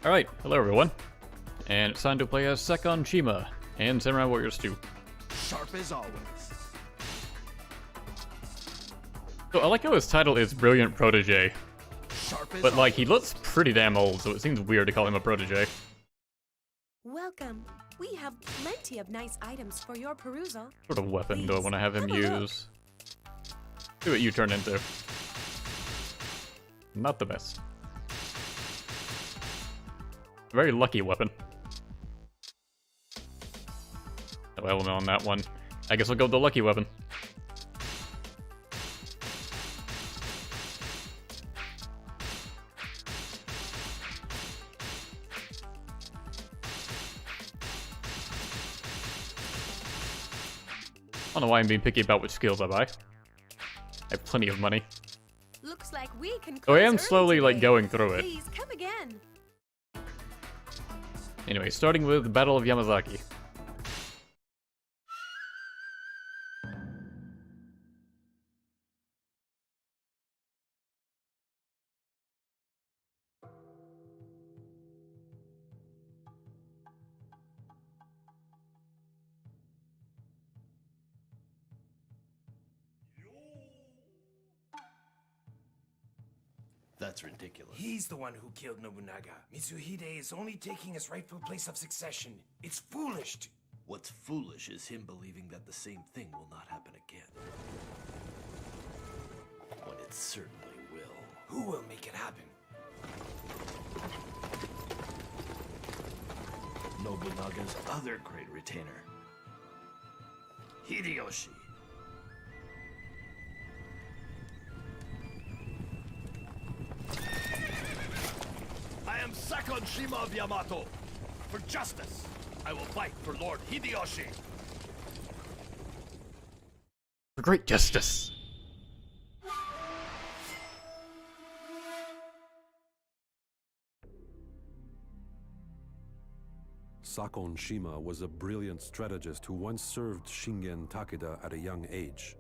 Alright, hello everyone. And it's time to play as Sakon Shima and Samurai Warriors 2. Sharp as always. So I like how his title is Brilliant Protege, Sharp as but like he always. looks pretty damn old, so it seems weird to call him a protege. Welcome. We have plenty of nice items for your perusal. What sort of weapon do I want to have him Please, have a use? See what you turn into. Not the best. Very lucky weapon. No element on that one. I guess we'll go with the lucky weapon. I don't know why I'm being picky about which skills I buy. I have plenty of money. Looks like we can Oh, I am close early slowly like today. going through it. Please come again. Anyway, starting with the Battle of Yamazaki. That's ridiculous. He's the one who killed Nobunaga. Mitsuhide is only taking his rightful place of succession. It's foolish to... What's foolish is him believing that the same thing will not happen again. When it certainly will. Who will make it happen? Nobunaga's other great retainer, Hideyoshi. I am Sakon Shima of Yamato. For justice, I will fight for Lord Hideyoshi. For great justice. Sakon Shima was a brilliant strategist who once served Shingen Takeda at a young age.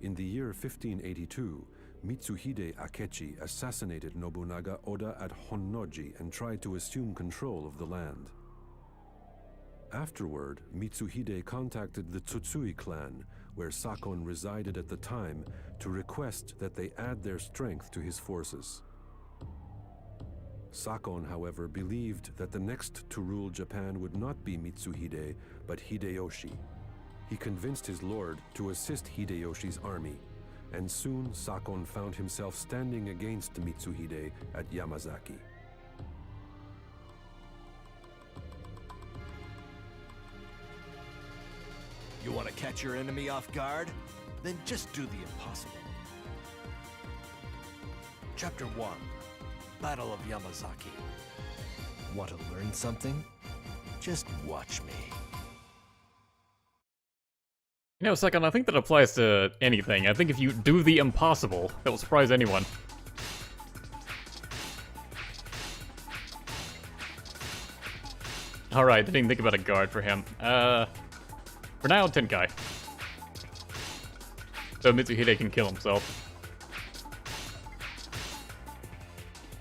In the year 1582, Mitsuhide Akechi assassinated Nobunaga Oda at Honnoji and tried to assume control of the land. Afterward, Mitsuhide contacted the Tsutsui clan, where Sakon resided at the time, to request that they add their strength to his forces. Sakon, however, believed that the next to rule Japan would not be Mitsuhide, but Hideyoshi. He convinced his lord to assist Hideyoshi's army, and soon Sakon found himself standing against Mitsuhide at Yamazaki. You want to catch your enemy off guard? Then just do the impossible. Chapter 1. Battle of Yamazaki. Want to learn something? Just watch me. You know, Sakon, I think that applies to anything. I think if you do the impossible, that will surprise anyone. Alright, didn't even think about a guard for him. For now, Tenkai. So Mitsuhide can kill himself.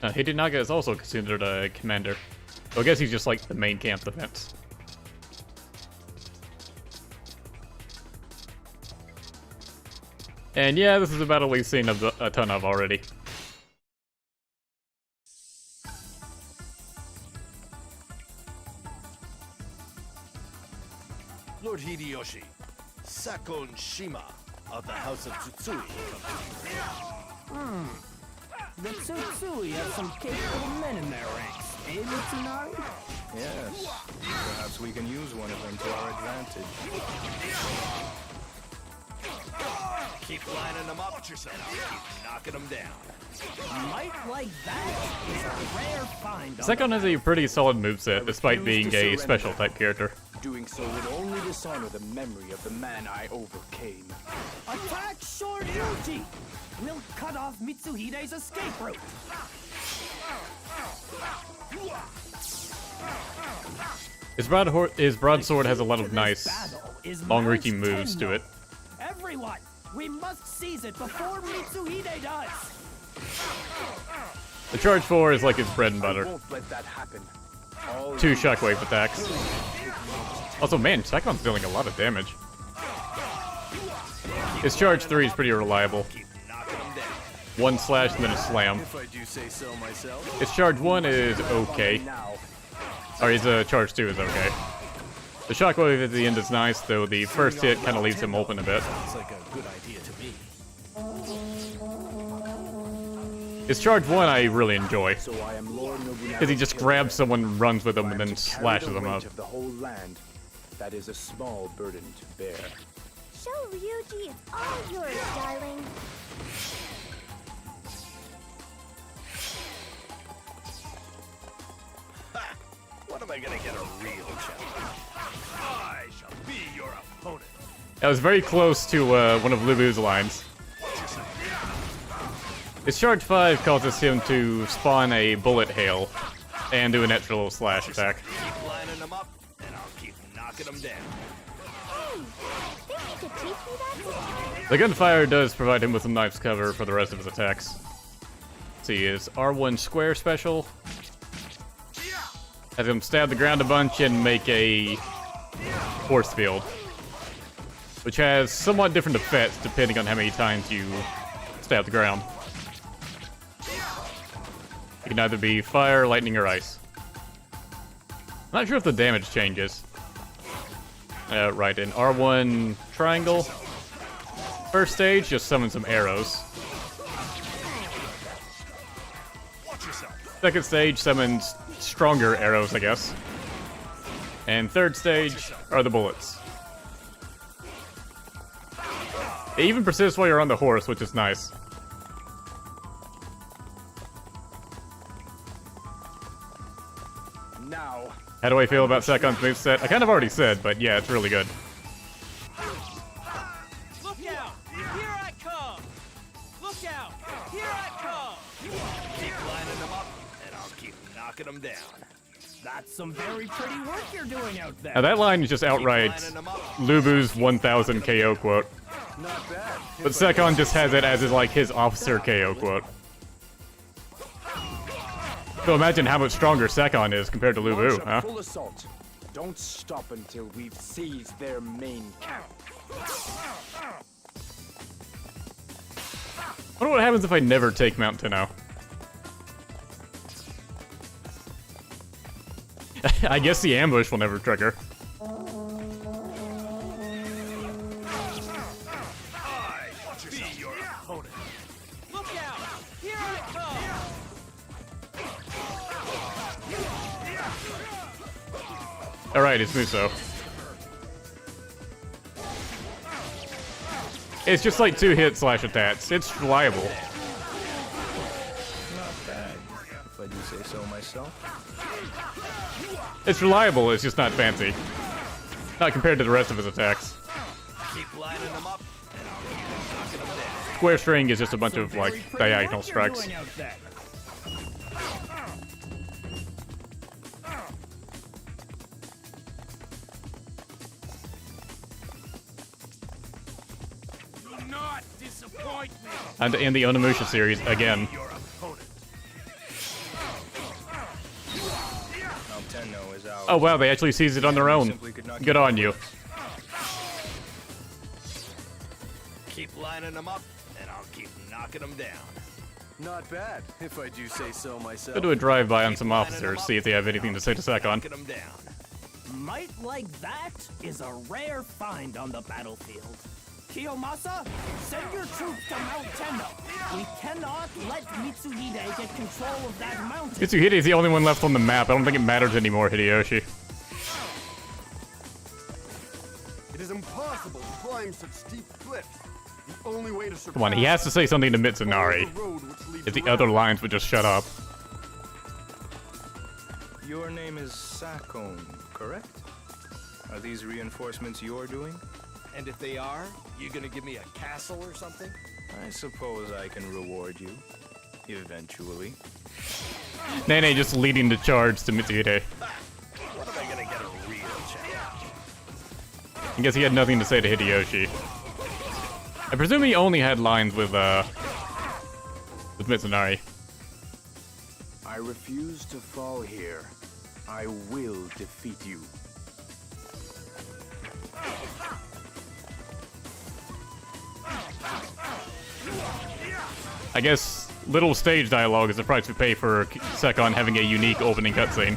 Hidenaga is also considered a commander. So I guess he's just like the main camp defense. And yeah, this is a battle we've seen a ton of already. Lord Hideyoshi, Sakon Shima of the House of Tsutsui. The Tsutsui have some capable men in their ranks, eh, Mitsunari? Yes. Perhaps we can use one of them to our advantage. Keep lining them up. Watch yourself. Keep knocking them down. Might like that is a rare find. Sakon has a pretty solid moveset, despite being a special type character. Doing so would only dishonor the memory of the man I overcame. Attack Short Yuji! We'll cut off Mitsuhide's escape route. His broadsword has a lot of nice, Battle is long-reaching man's moves to it. Everyone, we must seize it before Mitsuhide does. The charge 4 is like his bread and I butter. won't let that happen. All 2 you shockwave attacks. Also, man, Sakon's dealing a lot of damage. His charge 3 is pretty reliable. 1 slash and then a slam. If I do say so myself. His charge 1 is okay. now. Or his charge 2 is okay. The shockwave at the end is nice, though the first hit kind of leaves him open a bit. Sounds like a good idea to me. His charge 1 I really enjoy. So I am Lord Nobunaga. Because he just grabs someone, runs with them, I and am then to carry slashes the them up. weight of the whole land. That is a small burden to bear. Show Ryuji is all yours, darling. When am I gonna get a real challenge? I shall be your opponent. That was very close to one of Lubu's lines. His charge 5 causes him to spawn a bullet hail and do an extra little slash attack. Keep lining them up, and I'll keep knocking them down. Hey, think you could teach me that? The gunfire does provide him with some nice cover for the rest of his attacks. Let's see, his R1 square special has him stab the ground a bunch and make a force field, which has somewhat different effects depending on how many times you stab the ground. It can either be fire, lightning, or ice. I'm not sure if the damage changes. Right, in R1 triangle, first stage, just summon some arrows. Second stage summons stronger arrows, I guess. And third stage are the bullets. They even persist while you're on the horse, which is nice. Now, How do I feel about Sakon's moveset? I kind of already said, but yeah, it's really good. Look out! Here I come! Look out! Here I come! Keep lining them up, and I'll keep knocking them down. That's some very pretty work you're doing out there. Now that line is just outright Lining them up. Lubu's 1000 KO quote. Not bad. But Sakon just has it as his officer KO quote. So imagine how much stronger Sakon is compared to launch Lubu, a huh? full assault. Don't stop until we've seized their main camp. I wonder what happens if I never take Mount Tenno. I guess the ambush will never trigger. I shall be your opponent. Look out! Here I come! Alright, it's Muso. It's just like 2-hit slash attacks. It's reliable. Not bad, if I do say so myself. It's reliable, it's just not fancy. Not compared to the rest of his attacks. Keep lining them up, and I'll keep knocking them down. Square string is just a bunch Some of, very like, pretty diagonal work you're strikes. doing out there. Do not disappoint me. And in the Onimusha series, again. Your opponent. Tenno is out. Oh wow, they actually seized it on their own. Good on you. Keep lining them up, and I'll keep knocking them down. Not bad, if I do say so myself. Go do a drive-by on some officers, see if they have anything to say to Sakon. Knocking them down. Might like that is a rare find on the battlefield. Kiyomasa, send your troops to Mount Tenno. We cannot let Mitsuhide get control of that mountain. Mitsuhide is the only one left on the map. I don't think it matters anymore, Hideyoshi. It is impossible to climb such steep cliffs. The only way to survive. Come on, he has to say something to Mitsunari. If the other lines would just shut up. Your name is Sakon, correct? Are these reinforcements you're doing? And if they are, you gonna give me a castle or something? I suppose I can reward you. Eventually. Nene just leading the charge to Mitsuhide. When am I gonna get a real challenge? I guess he had nothing to say to Hideyoshi. I presume he only had lines with Mitsunari. I refuse to fall here. I will defeat you. I guess little stage dialogue is the price we pay for Sakon having a unique opening cutscene.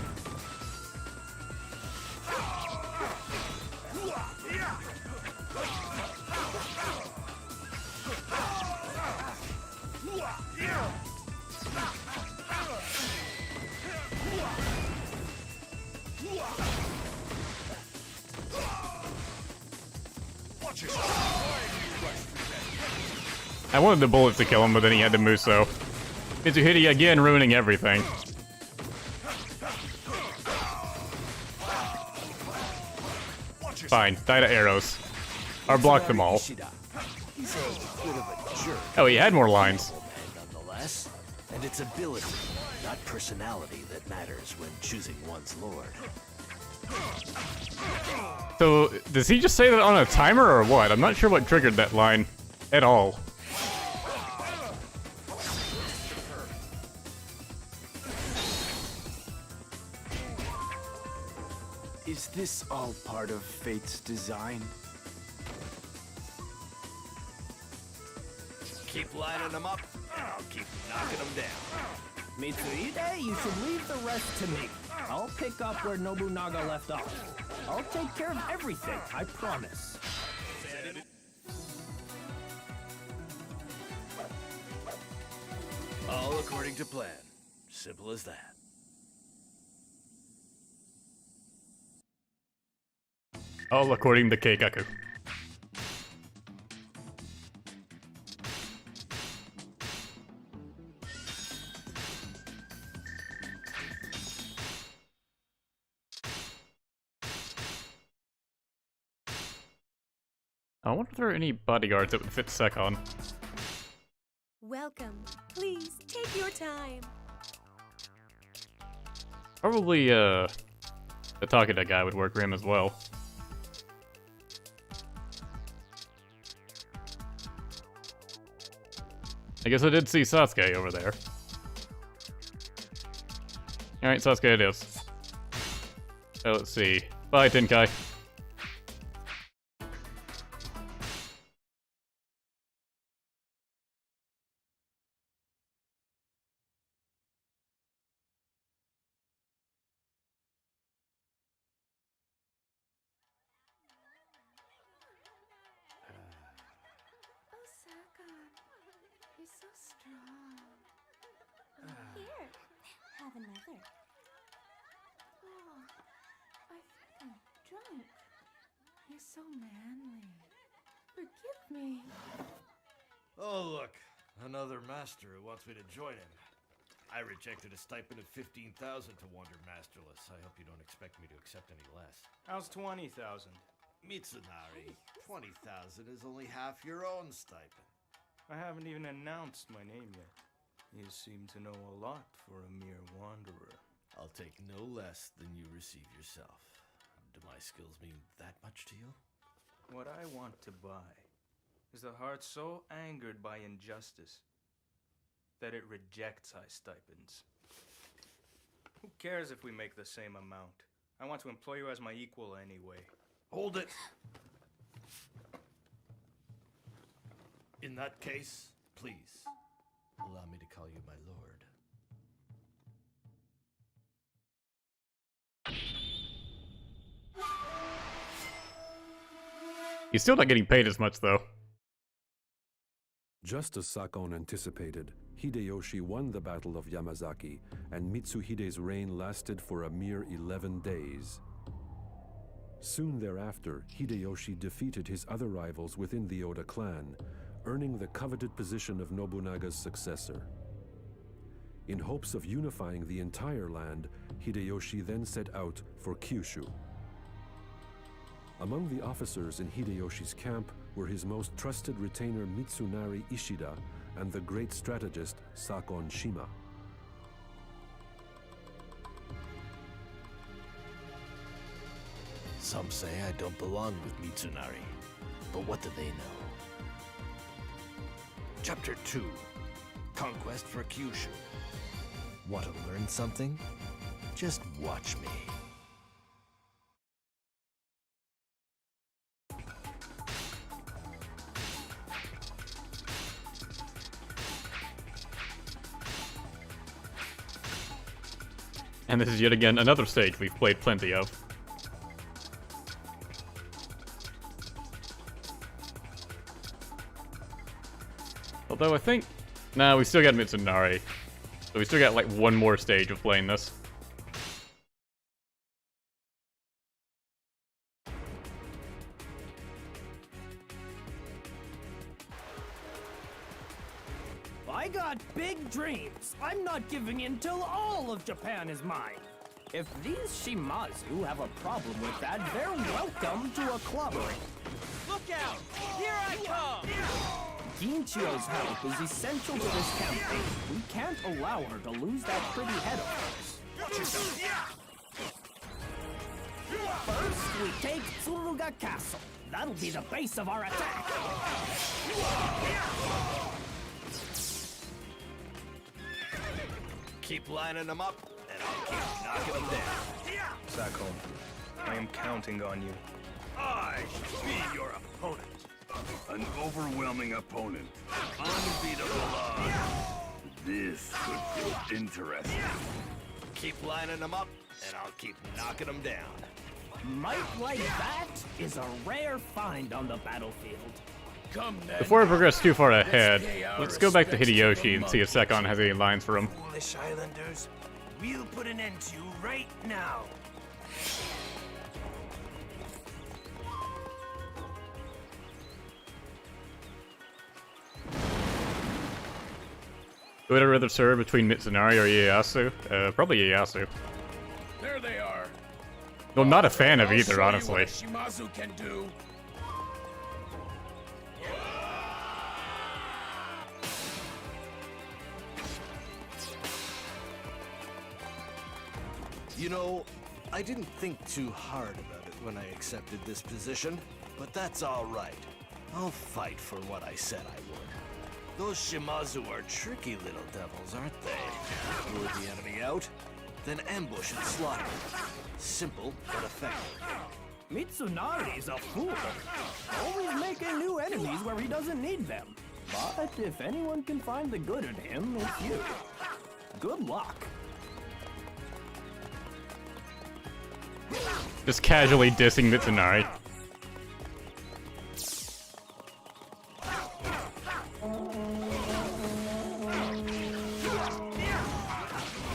I wanted the bullets to kill him, but then he had the Muso. Mitsuhide again ruining everything. Fine, die to arrows. Or block them all. He's a bit of a jerk. Oh, he had more lines. Nonetheless, and it's ability, not personality, that matters when choosing one's lord. So, does he just say that on a timer or what? I'm not sure what triggered that line at all. Is this all part of fate's design? Keep lining them up, and I'll keep knocking them down. Mitsuhide, you should leave the rest to me. I'll pick up where Nobunaga left off. I'll take care of everything, I promise. All according to plan. Simple as that. All according to Keikaku. I wonder if there are any bodyguards that would fit Sakon. Welcome. Please take your time. Probably, the Takeda guy would work for him as well. I guess I did see Sasuke over there. Alright, Sasuke it is. So let's see. Bye, Tenkai. Oh, Sakon, you're so strong. Here, have another. Oh, I think I'm drunk. You're so manly. Forgive me. Oh, look. Another master who wants me to join him. I rejected a stipend of 15,000 to wander masterless. I hope you don't expect me to accept any less. How's 20,000? Mitsunari, 20,000 is only half your own stipend. I haven't even announced my name yet. You seem to know a lot for a mere wanderer. I'll take no less than you receive yourself. Do my skills mean that much to you? What I want to buy is a heart so angered by injustice that it rejects high stipends. Who cares if we make the same amount? I want to employ you as my equal anyway. Hold it! In that case, please, allow me to call you my lord. He's still not getting paid as much, though. Just as Sakon anticipated, Hideyoshi won the Battle of Yamazaki, and Mitsuhide's reign lasted for a mere 11 days. Soon thereafter, Hideyoshi defeated his other rivals within the Oda clan, earning the coveted position of Nobunaga's successor. In hopes of unifying the entire land, Hideyoshi then set out for Kyushu. Among the officers in Hideyoshi's camp were his most trusted retainer Mitsunari Ishida and the great strategist Sakon Shima. Some say I don't belong with Mitsunari, but what do they know? Chapter 2, Conquest for Kyushu. Want to learn something? Just watch me. And this is yet again another stage we've played plenty of. Although I think... Nah, we still got Mitsunari. So we still got like one more stage of playing this. I got big dreams. I'm not giving in till all of Japan is mine. If these Shimazu have a problem with that, they're welcome to a clobbering. Look out! Here I come! Ginchio's help is essential to this campaign. We can't allow her to lose that pretty head of hers. First, we take Tsuruga Castle. That'll be the base of our attack. Keep lining them up, and I'll keep knocking them down. Sakon, I am counting on you. I shall be your opponent. An overwhelming opponent. Unbeatable odds. This could prove interesting. Keep lining them up, and I'll keep knocking them down. Might like that is a rare find on the battlefield. Before I progress too far ahead, let's go back to Hideyoshi and see if Sakon has any lines for him. Foolish islanders, we'll put an end to you right now. Who would I rather serve between Mitsunari or Ieyasu? Probably Ieyasu. There they are. Well, I'm not a fan of either, honestly. Shimazu can do. You know, I didn't think too hard about it when I accepted this position, but that's all right. I'll fight for what I said I would. Those Shimazu are tricky little devils, aren't they? Lure the enemy out, then ambush and slaughter. Simple but effective. Mitsunari's a fool. Always making new enemies where he doesn't need them. But if anyone can find the good in him, it's you. Good luck. Just casually dissing Mitsunari.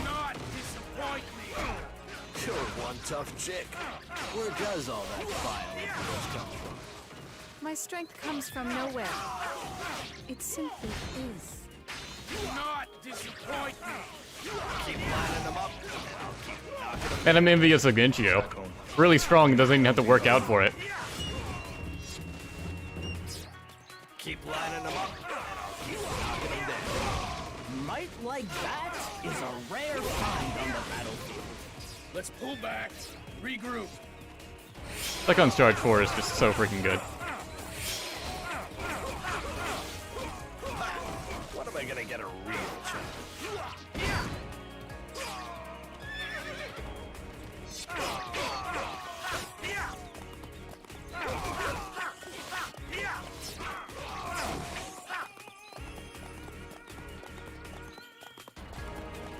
Not disappoint me. You're one tough chick. Where does all that fire of yours come from? My strength comes from nowhere. It simply is. Do not disappoint me. Keep lining them up, and I'll keep knocking them. And I'm envious of Ginchio. Really strong and doesn't even have to work out for it. Keep lining them up, and I'll keep knocking them down. Might like that is a rare find on the battlefield. Let's pull back. Regroup. Sakon's Charge 4 is just so freaking good. When am I gonna get a real chance?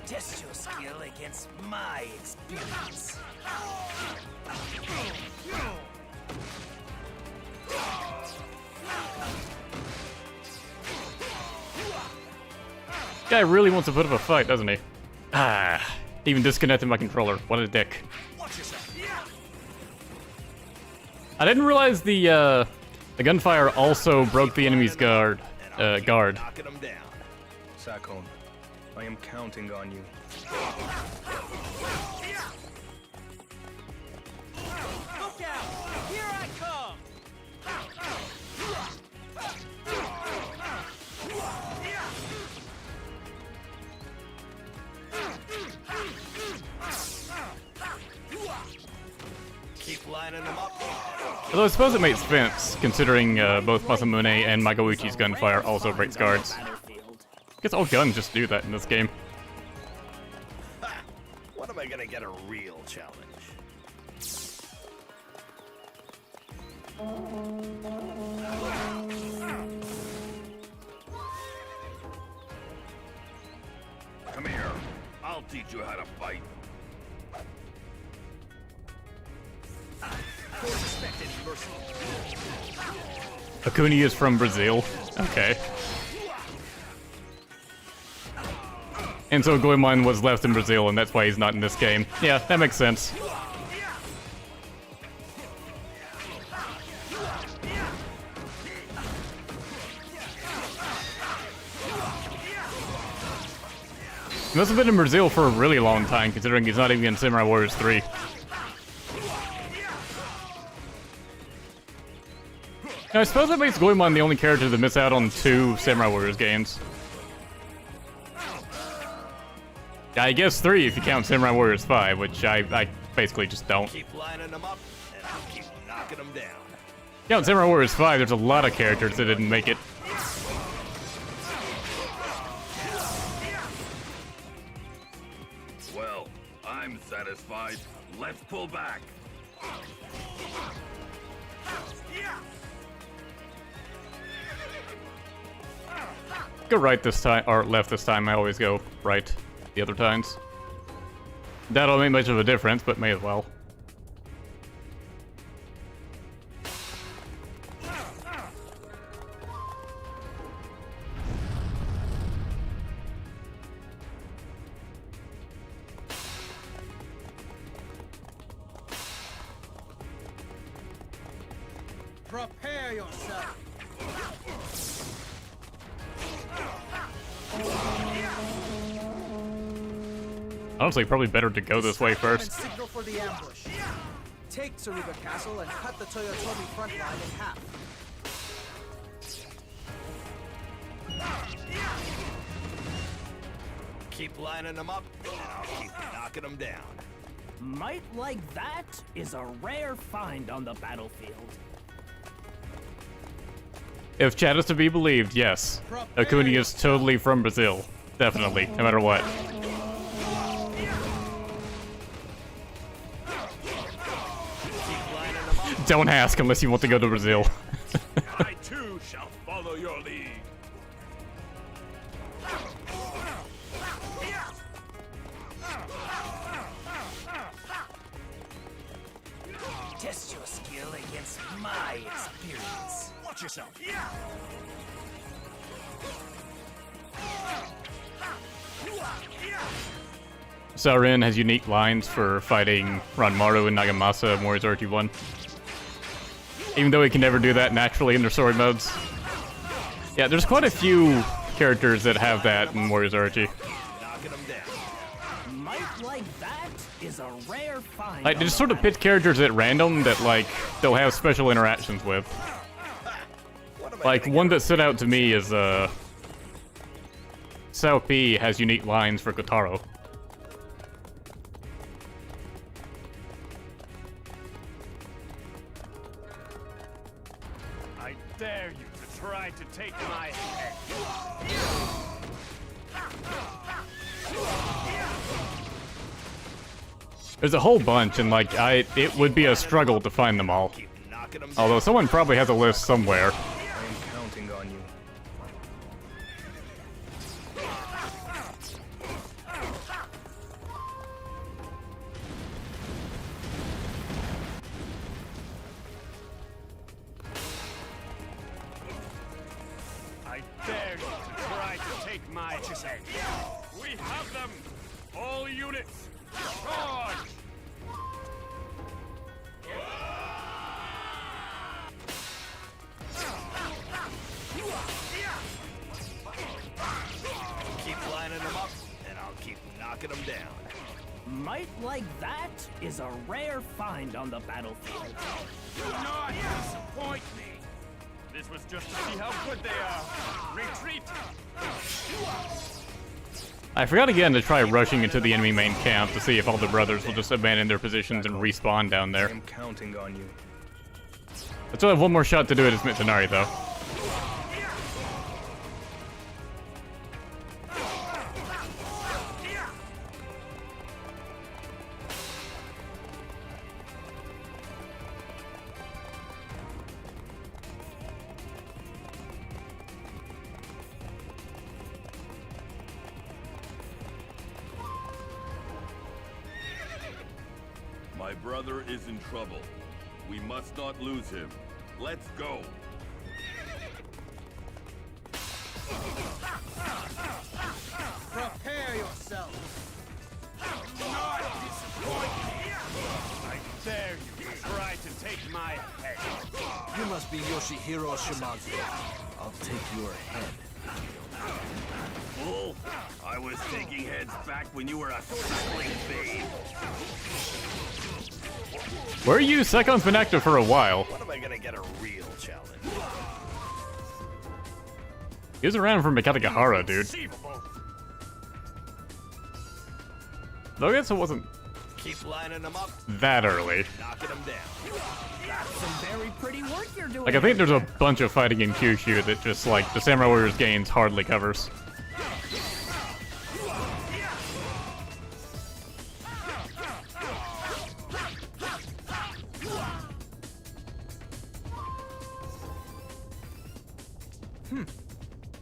Test your skill against my experience. Guy really wants to put up a fight, doesn't he? Ah, even disconnected my controller. What a dick. I didn't realize the gunfire also broke the enemy's guard. Knocking them down. Sakon, I am counting on you. Look out! Here I come! Keep lining them up. Although I suppose it makes sense, considering both Masamune and Magauchi's gunfire also breaks guards. I guess all guns just do that in this game. I gonna get a real challenge? Come here. I'll teach you how to fight. Akuni is from Brazil. Okay. And so Goemon was left in Brazil, and that's why he's not in this game. Yeah, that makes sense. He must have been in Brazil for a really long time, considering he's not even in Samurai Warriors 3. Now, I suppose that makes Goemon the only character to miss out on 2 Samurai Warriors games. I guess 3 if you count Samurai Warriors 5, which I basically just don't. Keep lining them up, and I'll keep knocking them down. Count Samurai Warriors 5, there's a lot of characters that didn't make it. Well, I'm satisfied. Let's pull back. Go right this time, or left this time. I always go right the other times. That don't make much of a difference, but may as well. Prepare yourself. Honestly, probably better to go this way first. Signal for the ambush. Take Tsuruga Castle and cut the Toyotomi front line in half. Keep lining them up, and I'll keep knocking them down. Might like that is a rare find on the battlefield. If chat is to be believed, yes. Akuni is totally from Brazil. Definitely, no matter what. Don't ask unless you want to go to Brazil. I too shall follow your lead. Test your skill against my experience. Watch yourself. Sarin has unique lines for fighting Ranmaru and Nagamasa in Warriors Archie 1. Even though he can never do that naturally in their story modes. Yeah, there's quite a few characters that have that in Warriors Archie. Might like that is a rare find. Like, they just sort of pick characters at random that, like, they'll have special interactions with. Like, one that stood out to me is, Sao P has unique lines for Kotaro. I dare you to try to take my head. There's a whole bunch, and, like, it would be a struggle to find them all. Although someone probably has a list somewhere. I'm counting on you. I dare you to try to take my head. We have them! All units, charge! Keep lining them up, and I'll keep knocking them down. Might like that is a rare find on the battlefield. Do not disappoint me! This was just to see how good they are. Retreat! I forgot again to try rushing into the enemy main camp to see if all the brothers will just abandon their positions and respawn down there. I'm counting on you. I still have one more shot to do it as Mitsunari, though. My brother is in trouble. We must not lose him. Let's go. Prepare yourself. Not disappointed. I dare you to try to take my head. You must be Yoshihiro Shimazu. I'll take your head. Fool! I was taking heads back when you were a suckling babe. Where are you? Sakon's been active for a while. When am I gonna get a real challenge? He was around from Sekigahara, dude. Though I guess it wasn't Keep lining them up. that early. Knocking them down. That's some very pretty work you're doing. Like, I think there's a bunch of fighting in Kyushu that just, like, the Samurai Warriors gains hardly covers.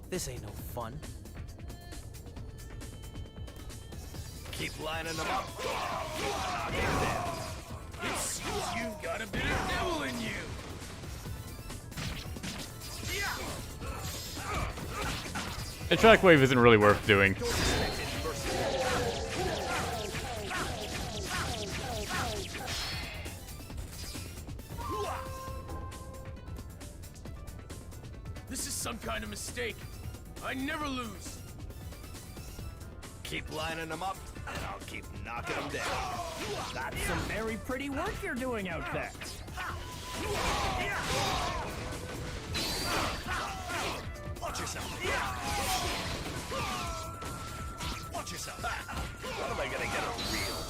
This ain't no fun. Keep lining them up. Knocking them down. It seems you've got a bit of devil in you. A shockwave isn't really worth doing. This is some kind of mistake. I never lose. Keep lining them up, and I'll keep knocking them down. That's some very pretty work you're doing out there. Watch yourself. Watch yourself. When am I gonna get a real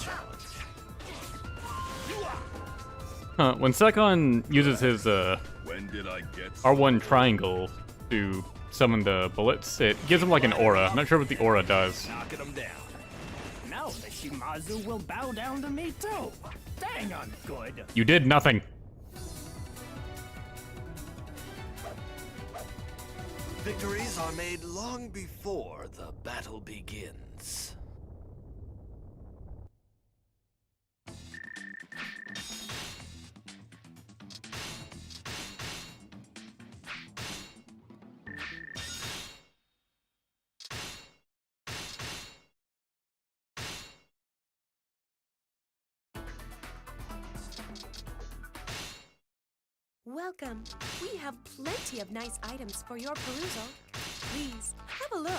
challenge? When Sakon uses his When did I get R1 triangle to summon the bullets, it gives him like an aura. I'm not sure what the aura does. Knocking them down. Now the Shimazu will bow down to me too. Dang, I'm good. You did nothing. Victories are made long before the battle begins. Welcome. We have plenty of nice items for your perusal. Please, have a look.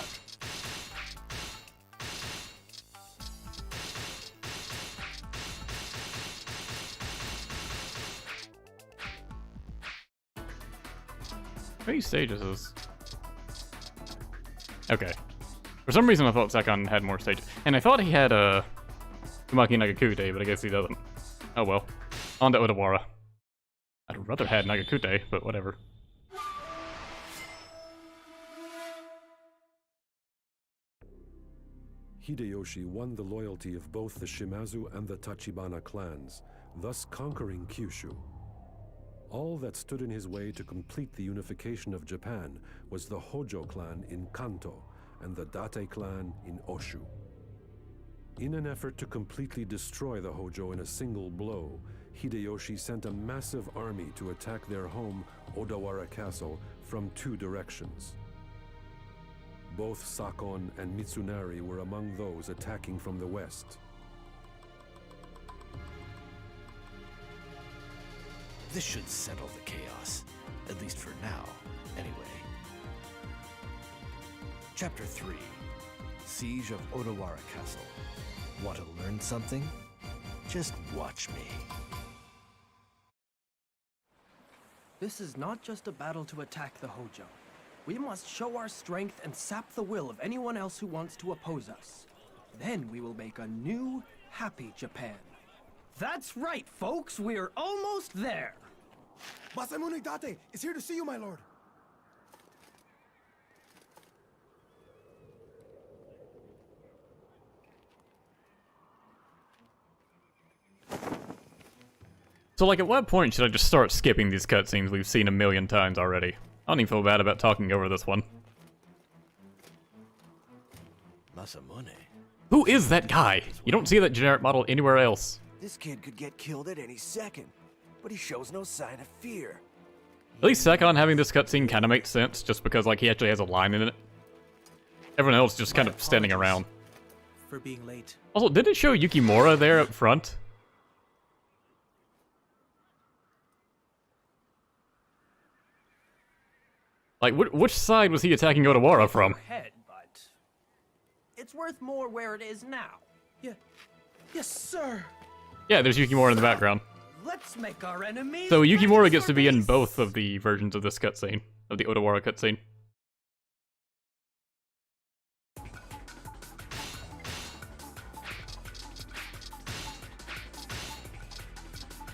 How many stages is? Okay. For some reason I thought Sakon had more stages. And I thought he had a Umaki Nagakute, but I guess he doesn't. Oh well. On to Odawara. I'd rather had Nagakute, but whatever. Hideyoshi won the loyalty of both the Shimazu and the Tachibana clans, thus conquering Kyushu. All that stood in his way to complete the unification of Japan was the Hojo clan in Kanto and the Date clan in Oshu. In an effort to completely destroy the Hojo in a single blow, Hideyoshi sent a massive army to attack their home, Odawara Castle, from two directions. Both Sakon and Mitsunari were among those attacking from the west. This should settle the chaos, at least for now, anyway. Chapter 3, Siege of Odawara Castle. Want to learn something? Just watch me. This is not just a battle to attack the Hojo. We must show our strength and sap the will of anyone else who wants to oppose us. Then we will make a new, happy Japan. That's right, folks! We're almost there! Masamune Date is here to see you, my lord. So, like, at what point should I just start skipping these cutscenes we've seen a million times already? I don't even feel bad about talking over this one. Masamune. Who is that guy? You don't see that generic model anywhere else. This kid could get killed at any second, but he shows no sign of fear. At least Sakon having this cutscene kind of makes sense, just because like he actually has a line in it. Everyone else just kind of standing around. For being late. Also, did it show Yukimura there up front? Like, which side was he attacking Odawara from? Head, but it's worth more where it is now. Yeah. Yes, sir. Yeah, there's Yukimura in the background. Let's make our enemies. So Yukimura gets to be in both of the versions of this cutscene, of the Odawara cutscene.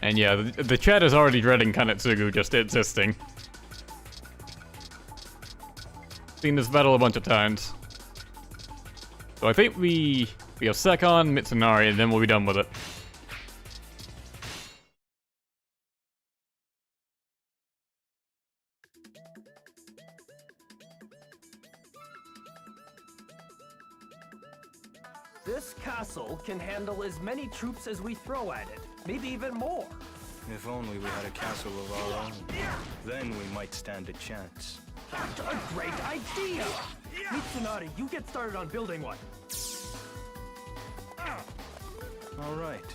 And yeah, the chat is already dreading Kanetsugu just existing. Seen this battle a bunch of times. So I think we have Sakon, Mitsunari, and then we'll be done with it. This castle can handle as many troops as we throw at it, maybe even more. If only we had a castle of our own. Then we might stand a chance. That's a great idea! Mitsunari, you get started on building one. All right.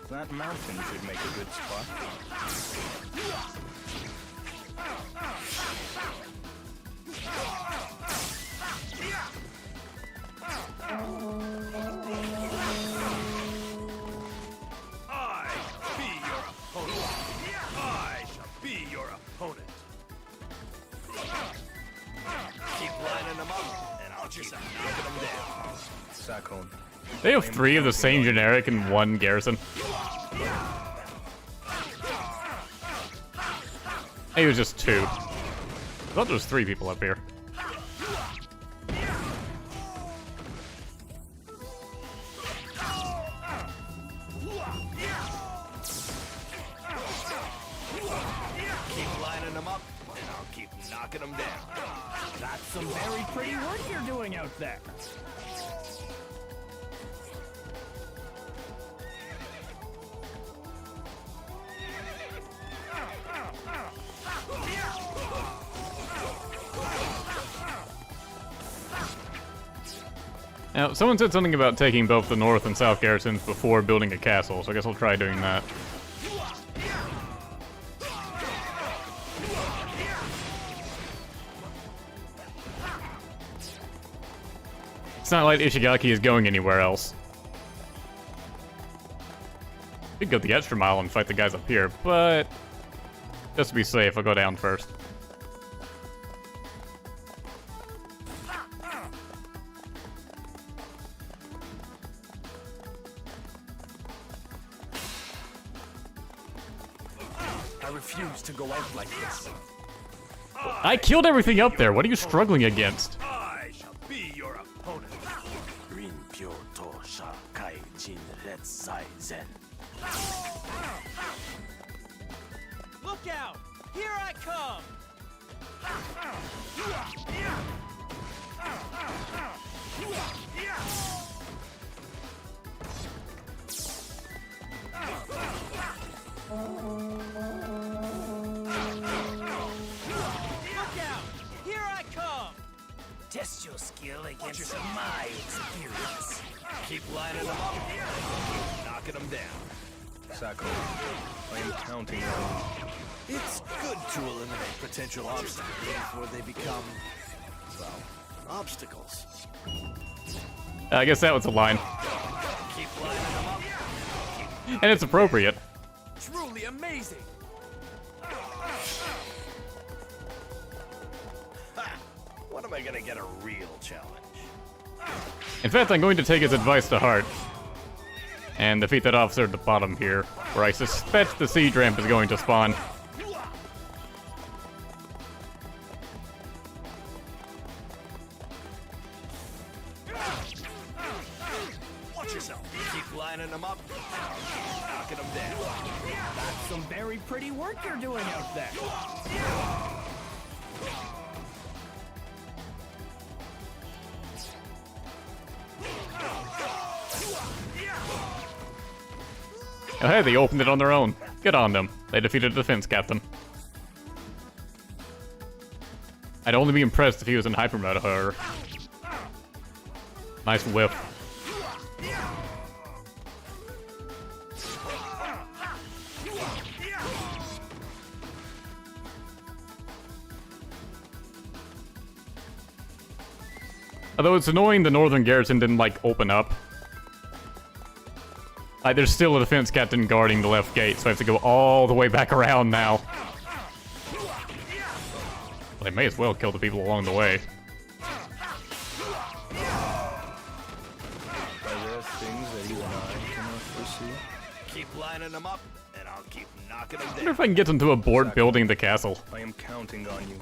That mountain should make a good spot. I be your opponent. I shall be your opponent. Keep lining them up, and I'll just knocking them down. Sakon. They have 3 of the same generic and 1 garrison. It was just 2. I thought there was 3 people up here. Keep lining them up, and I'll keep knocking them down. That's some very pretty work you're doing out there. Now, someone said something about taking both the north and south garrisons before building a castle, so I guess I'll try doing that. It's not like Ishigaki is going anywhere else. Could go the extra mile and fight the guys up here, but just to be safe, I'll go down first. I refuse to go out like this. I killed everything up there. What are you struggling against? I shall be your opponent. Look out! Here I come! Look out! Here I come! Test your skill against my experience. Keep lining them up, knocking them down. Sakon, I am counting on you. It's good to eliminate potential obstacles before they become, well, obstacles. I guess that was a line. Keep lining them up. And it's appropriate. Truly amazing. When am I gonna get a real challenge? In fact, I'm going to take his advice to heart and defeat that officer at the bottom here, where I suspect the siege ramp is going to spawn. Watch yourself. Keep lining them up, knocking them down. That's some very pretty work you're doing out there. Oh hey, they opened it on their own. Good on them. They defeated the defense captain. I'd only be impressed if he was in hyper mode, however. Nice whip. Although it's annoying the northern garrison didn't, like, open up. Like, there's still a defense captain guarding the left gate, so I have to go all the way back around now. Well, they may as well kill the people along the way. Are there things that you and I cannot foresee? Keep lining them up, and I'll keep knocking them I down. wonder if I can get them to abort building the castle. I am counting on you.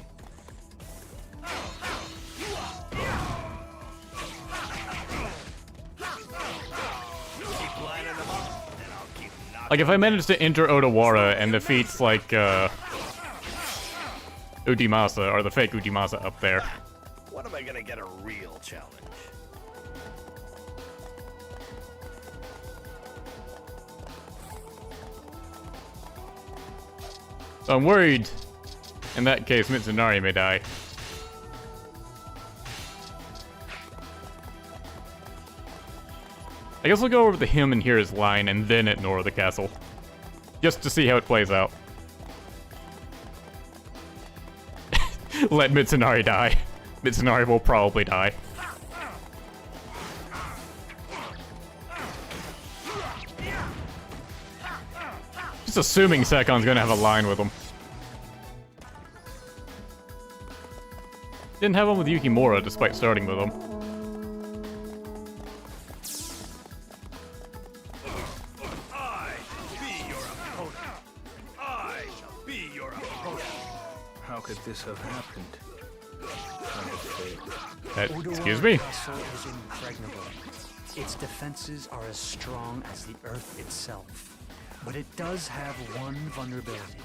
Like, if I manage to enter Odawara and defeat, like, Ujimasa, or the fake Ujimasa up there. When am I gonna get a real challenge? So I'm worried, in that case, Mitsunari may die. I guess I'll go over to him and hear his line, and then ignore the castle. Just to see how it plays out. Let Mitsunari die. Mitsunari will probably die. Just assuming Sakon's gonna have a line with him. Didn't have one with Yukimura, despite starting with him. How could this have happened? Excuse me? Castle is impregnable. Its defenses are as strong as the earth itself. But it does have one vulnerability.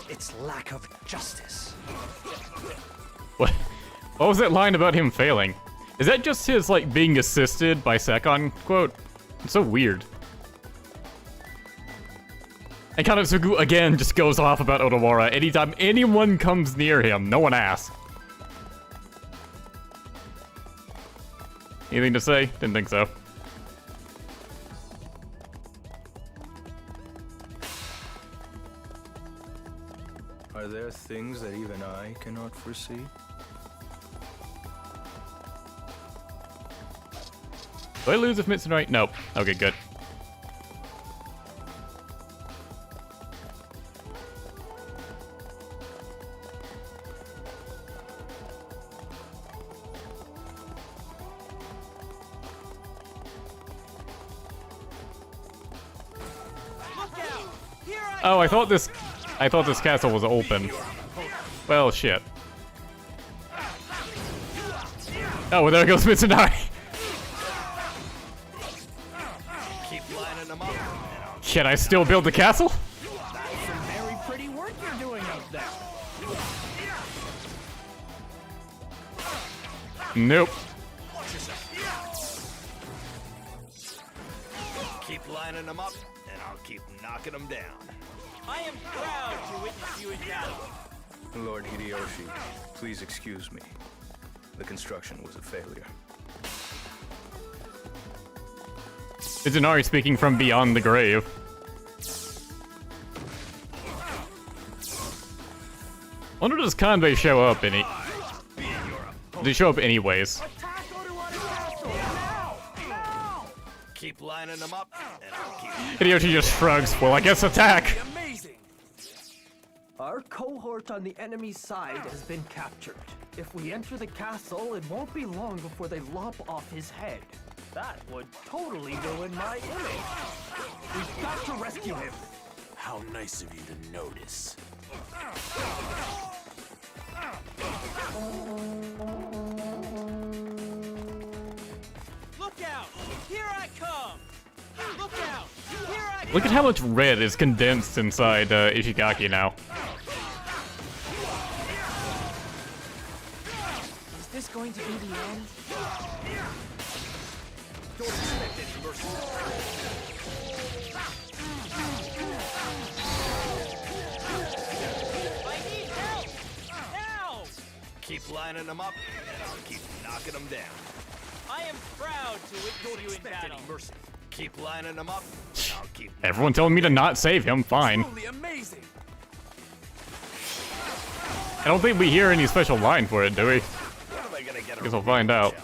Its lack of justice. What was that line about him failing? Is that just his, like, being assisted by Sakon quote? It's so weird. And Kanetsugu, again, just goes off about Odawara anytime anyone comes near him. No one asks. Anything to say? Didn't think so. Are there things that even I cannot foresee? Do I lose if Mitsunari? Nope. Okay, good. Oh, I thought this castle was open. Well, shit. Oh, well, there goes Mitsunari. Can I still build the castle? That's some very pretty work you're doing out there. Nope. Keep lining them up, and I'll keep knocking them down. I am proud to witness you in battle. Lord Hideyoshi, please excuse me. The construction was a failure. Mitsunari speaking from beyond the grave. I wonder, does Kanbei show up any... Does he show up anyways? Keep lining them up, and I'll keep... Hideyoshi just shrugs. Well, I guess attack. Our cohort on the enemy's side has been captured. If we enter the castle, it won't be long before they lop off his head. That would totally ruin my image. We've got to rescue him. How nice of you to notice. Look out! Here I come! Look out! Here I come! Look at how much red is condensed inside Ishigaki now. Is this going to be the end? Don't expect any mercy. I need help! Now! Keep lining them up, and I'll keep knocking them down. I am proud to witness you in battle. Mercy. Keep lining them up, and I'll keep. Everyone telling me to not save him. Fine. Truly amazing. I don't think we hear any special line for it, do we? When am I gonna get a Guess we'll find out.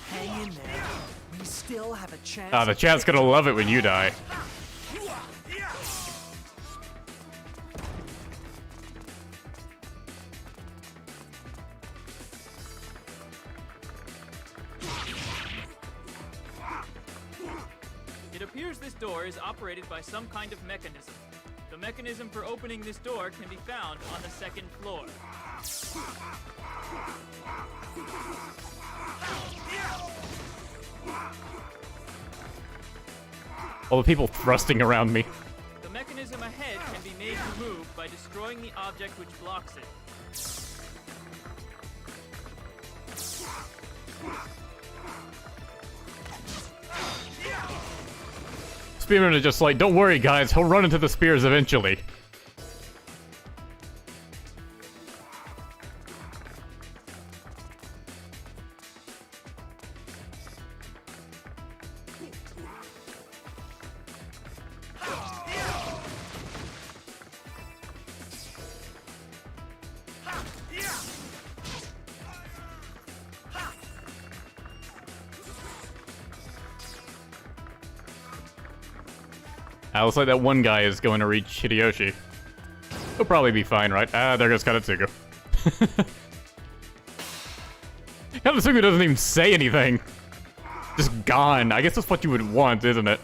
Hang in there. We still have a chance. Ah, the chat's gonna love it when you die. It appears this door is operated by some kind of mechanism. The mechanism for opening this door can be found on the second floor. All the people thrusting around me. The mechanism ahead can be made to move by destroying the object which blocks it. Spearmen are just like, don't worry guys, he'll run into the spears eventually. Looks like that one guy is going to reach Hideyoshi. He'll probably be fine, right? Ah, there goes Kanetsugu. Kanetsugu doesn't even say anything. Just gone. I guess that's what you would want, isn't it?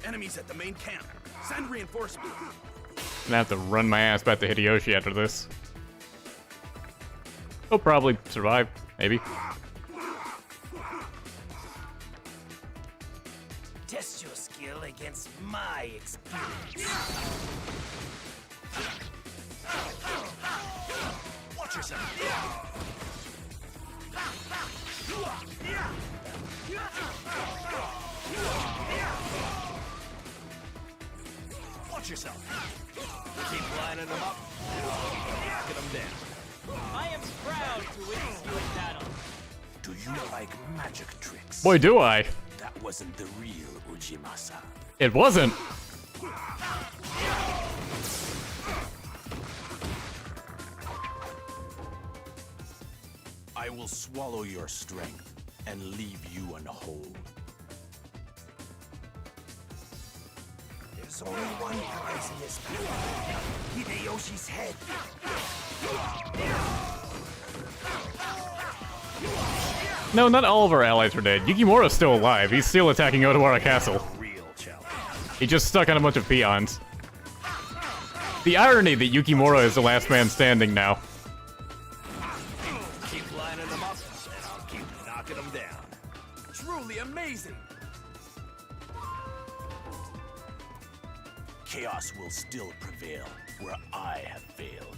Enemies at the main camp. Send reinforcements. Gonna have to run my ass back to Hideyoshi after this. He'll probably survive, maybe. Test your skill against my experience. Watch yourself. Watch yourself. Keep lining them up, and I'll keep knocking them down. I am proud to witness you in battle. Do you like magic tricks? Boy, do I. That wasn't the real Ujimasa. It wasn't. I will swallow your strength and leave you unwhole. There's only one prize in this battle. Hideyoshi's head. No, not all of our allies are dead. Yukimura's still alive. He's still attacking Odawara Castle. He just stuck on a bunch of peons. The irony that Yukimura is the last man standing now. Keep lining them up, and I'll keep knocking them down. Truly amazing. Chaos will still prevail where I have failed.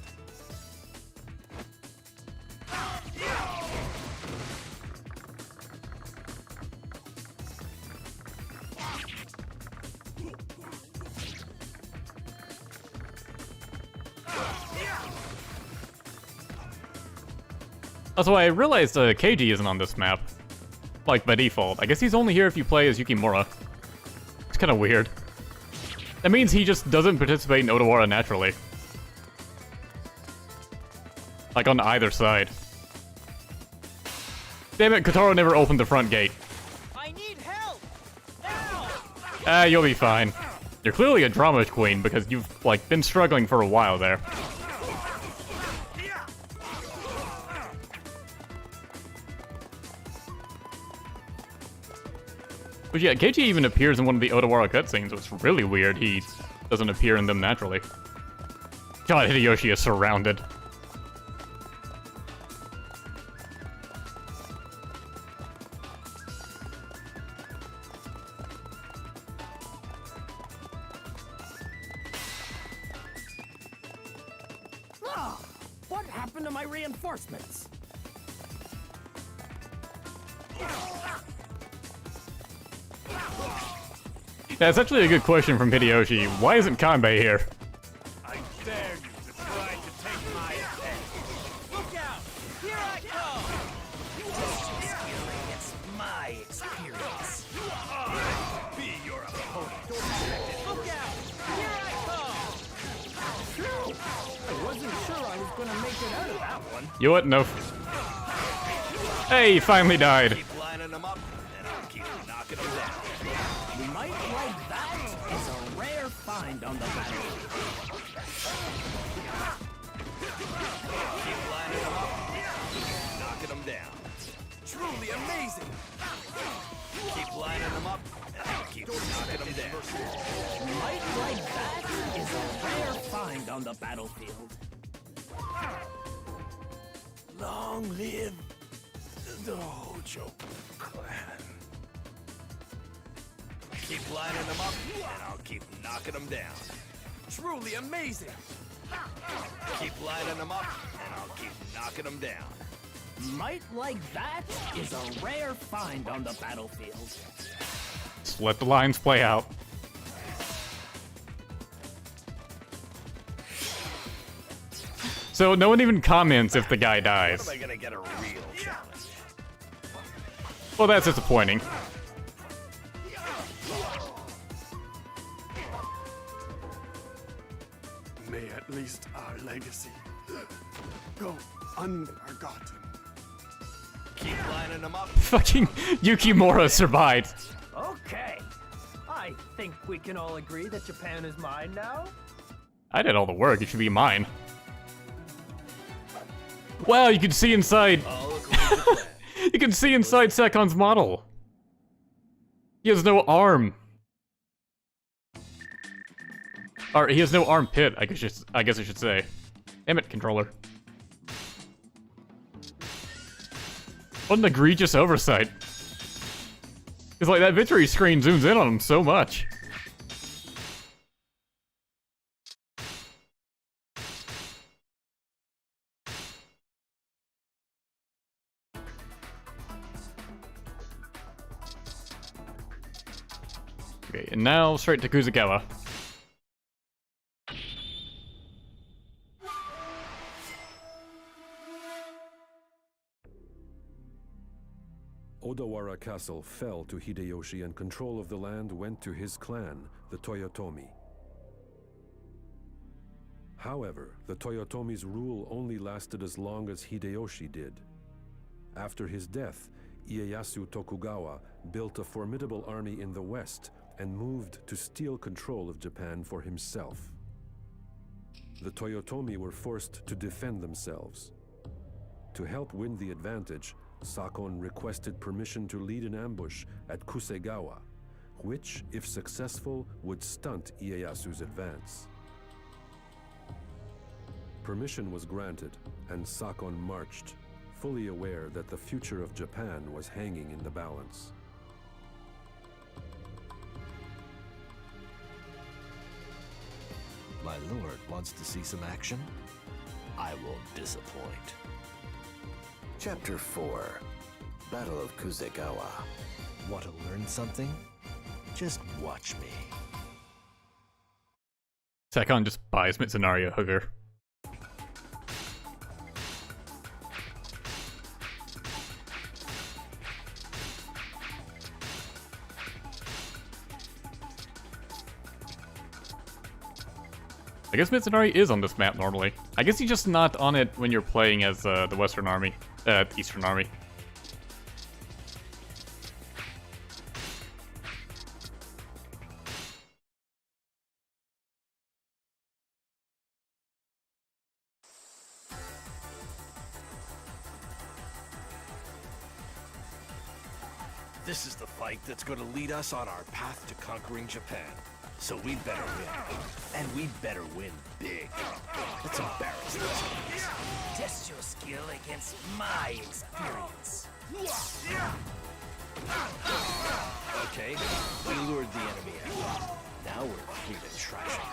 That's why I realized Keiji isn't on this map. Like, by default. I guess he's only here if you play as Yukimura. It's kind of weird. That means he just doesn't participate in Odawara naturally. Like, on either side. Damn it, Kotaro never opened the front gate. I need help! Now! Ah, you'll be fine. You're clearly a drama queen because you've, like, been struggling for a while there. But yeah, Keiji even appears in one of the Odawara cutscenes, so it's really weird he doesn't appear in them naturally. God, Hideyoshi is surrounded. What happened to my reinforcements? That's actually a good question from Hideyoshi. Why isn't Kanbei here? I dare you to try to take my head. Look out! Here I come! Test your skill against my experience. Be your opponent. Look out! Here I come! I wasn't sure I was gonna make it out of that one. You what? No. Hey, he finally died. Keep lining them up, and I'll keep knocking them down. Might like that is a rare find on the battlefield. Keep lining them up, knocking them down. Truly amazing. Keep lining them up, and I'll keep knocking them down. Might like that is a rare find on the battlefield. Long live the Hojo clan. Keep lining them up, and I'll keep knocking them down. Truly amazing. Keep lining them up, and I'll keep knocking them down. Might like that is a rare find on the battlefield. Just let the lines play out. So no one even comments if the guy dies. When am I gonna get a real challenge? Well, that's disappointing. May at least our legacy go unforgotten. Keep lining them up. Fucking Yukimura survived. Okay. I think we can all agree that Japan is mine now. I did all the work. It should be mine. Wow, you can see inside. You can see inside Sakon's model. He has no arm. Or he has no armpit, I guess I should say. Damn it, controller. What an egregious oversight. It's like that victory screen zooms in on him so much. Okay, and now straight to Kusegawa. Odawara Castle fell to Hideyoshi and control of the land went to his clan, the Toyotomi. However, the Toyotomi's rule only lasted as long as Hideyoshi did. After his death, Ieyasu Tokugawa built a formidable army in the west and moved to steal control of Japan for himself. The Toyotomi were forced to defend themselves. To help win the advantage, Sakon requested permission to lead an ambush at Kusegawa, which, if successful, would stunt Ieyasu's advance. Permission was granted, and Sakon marched, fully aware that the future of Japan was hanging in the balance. My lord wants to see some action? I won't disappoint. Chapter 4. Battle of Kusegawa. Want to learn something? Just watch me. Sakon just buys Mitsunari a hooker. I guess Mitsunari is on this map normally. I guess he's just not on it when you're playing as the Western Army, Eastern Army. This is the fight that's going to lead us on our path to conquering Japan. So we better win. And we better win big. Let's embarrass those enemies. Test your skill against my experience. Okay, we lured the enemy out. Now we're free to trash them.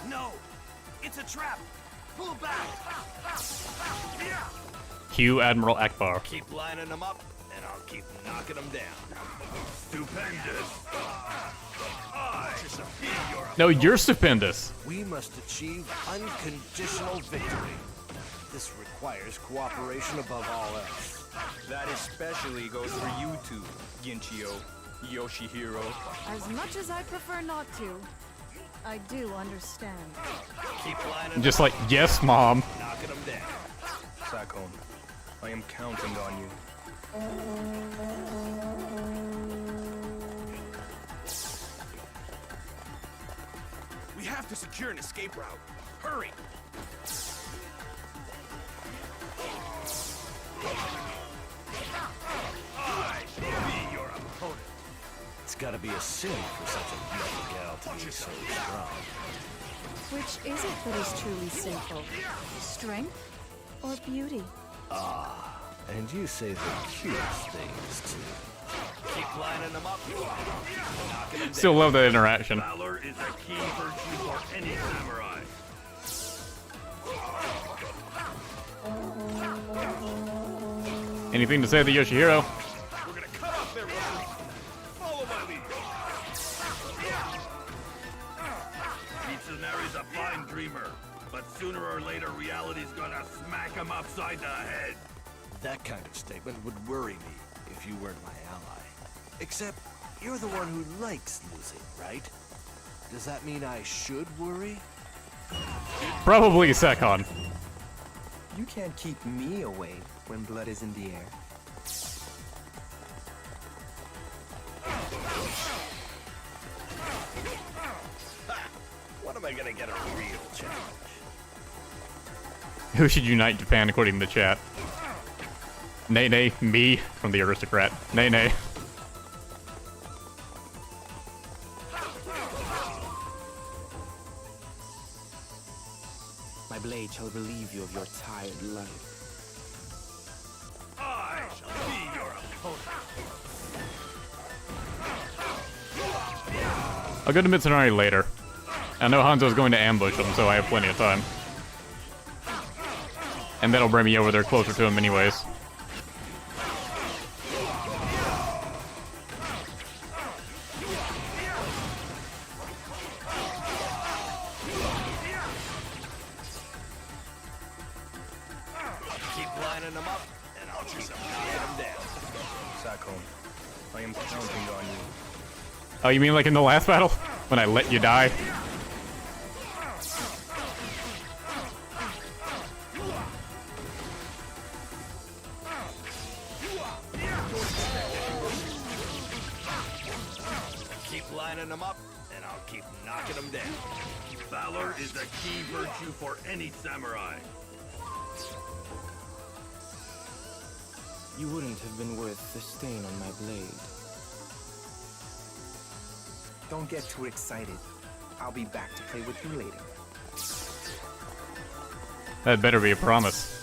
No! It's a trap! Pull back! Cue Admiral Akbar. Keep lining them up, and I'll keep knocking them down. Stupendous! No, you're stupendous. We must achieve unconditional victory. This requires cooperation above all else. That especially goes for you two, Ginchio, Yoshihiro. As much as I prefer not to, I do understand. Keep lining Just like, yes, Mom. knocking them down. Sakon, I am counting on you. We have to secure an escape route. Hurry! I shall be your opponent. It's gotta be a sin for such a beautiful gal to be so strong. Which is it that is truly sinful? Strength or beauty? Ah, and you say the cutest things too. Keep lining them up. Knocking them Still down. love that interaction. Valor is a key virtue for any samurai. Anything to say to Yoshihiro? We're gonna cut off their retreat. Follow my lead. Mitsunary's a fine dreamer, but sooner or later reality's gonna smack him upside the head. That kind of statement would worry me if you weren't my ally. Except, you're the one who likes losing, right? Does that mean I should worry? Probably Sakon. You can't keep me away when blood is in the air. When am I gonna get a real challenge? Who should unite Japan according to the chat? Nay, nay, me from the aristocrat. Nay, nay. My blade shall relieve you of your tired life. I shall be your opponent. I'll go to Mitsunari later. I know Hanzo's going to ambush him, so I have plenty of time. And that'll bring me over there closer to him anyways. Keep lining them up, and I'll keep knocking them down. Sakon, I am counting on you. Oh, you mean like in the last battle? When I let you die? Keep lining them up, and I'll keep knocking them down. Valor is a key virtue for any samurai. You wouldn't have been worth the stain on my blade. Don't get too excited. I'll be back to play with you later. That better be a promise.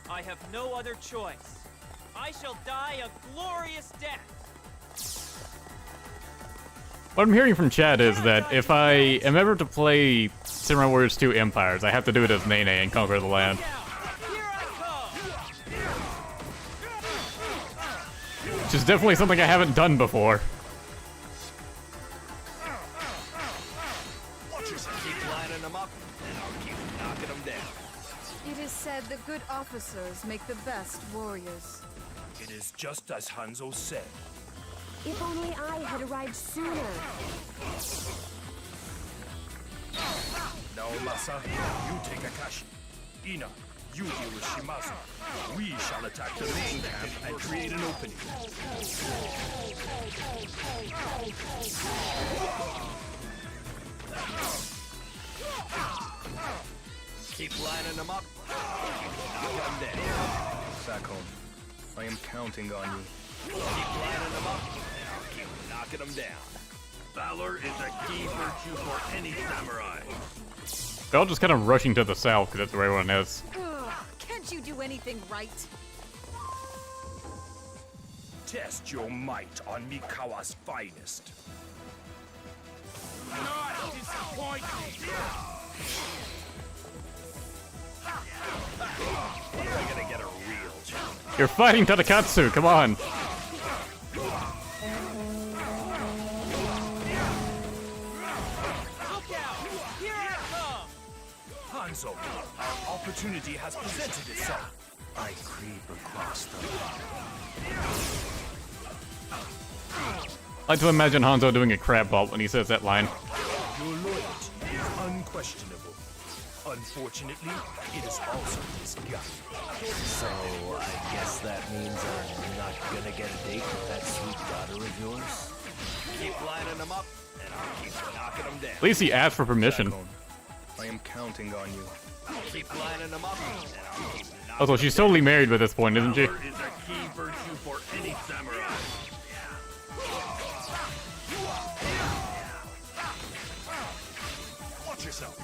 I have no other choice. I shall die a glorious death. What I'm hearing from chat is that if I am ever to play Samurai Warriors 2 Empires, I have to do it as Nene and conquer the land. Which is definitely something I haven't done before. Keep lining them up, and I'll keep knocking them down. It is said that good officers make the best warriors. It is just as Hanzo said. If only I had arrived sooner. Now, Masa, you take Akashi. Ina, you deal with Shimazu. We shall attack the main camp and create an opening. Keep lining them up, knocking them down. Sakon, I am counting on you. Keep lining them up, and I'll keep knocking them down. Valor is a key virtue for any samurai. They're all just kind of rushing to the south because that's where everyone is. Ugh, can't you do anything right? Test your might on Mikawa's finest. Not disappoint me! When am I gonna get a real challenge? You're fighting Tadakatsu, come on. Look out! Here I come! Hanzo, our opportunity has presented itself. I creep across the I like to imagine Hanzo doing a crab vault when he says that line. Your loyalty is unquestionable. Unfortunately, it is also disgusting. So, I guess that means I'm not gonna get a date with that sweet daughter of yours? Keep lining them up, and I'll keep knocking them down. At least he asked for permission. I am counting on you. Keep lining them up, and I'll keep knocking Also, she's totally married by this point, isn't she? Valor is a key virtue for any samurai. Watch yourself!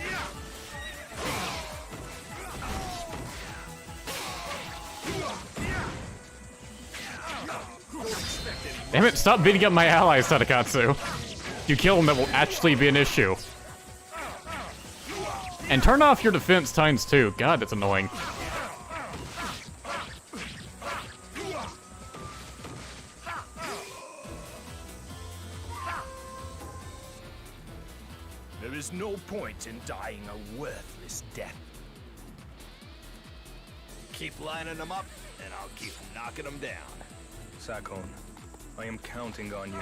Damn it, stop beating up my allies, Tadakatsu. If you kill them, that will actually be an issue. And turn off your defense ×2. God, that's annoying. There is no point in dying a worthless death. Keep lining them up, and I'll keep knocking them down. Sakon, I am counting on you.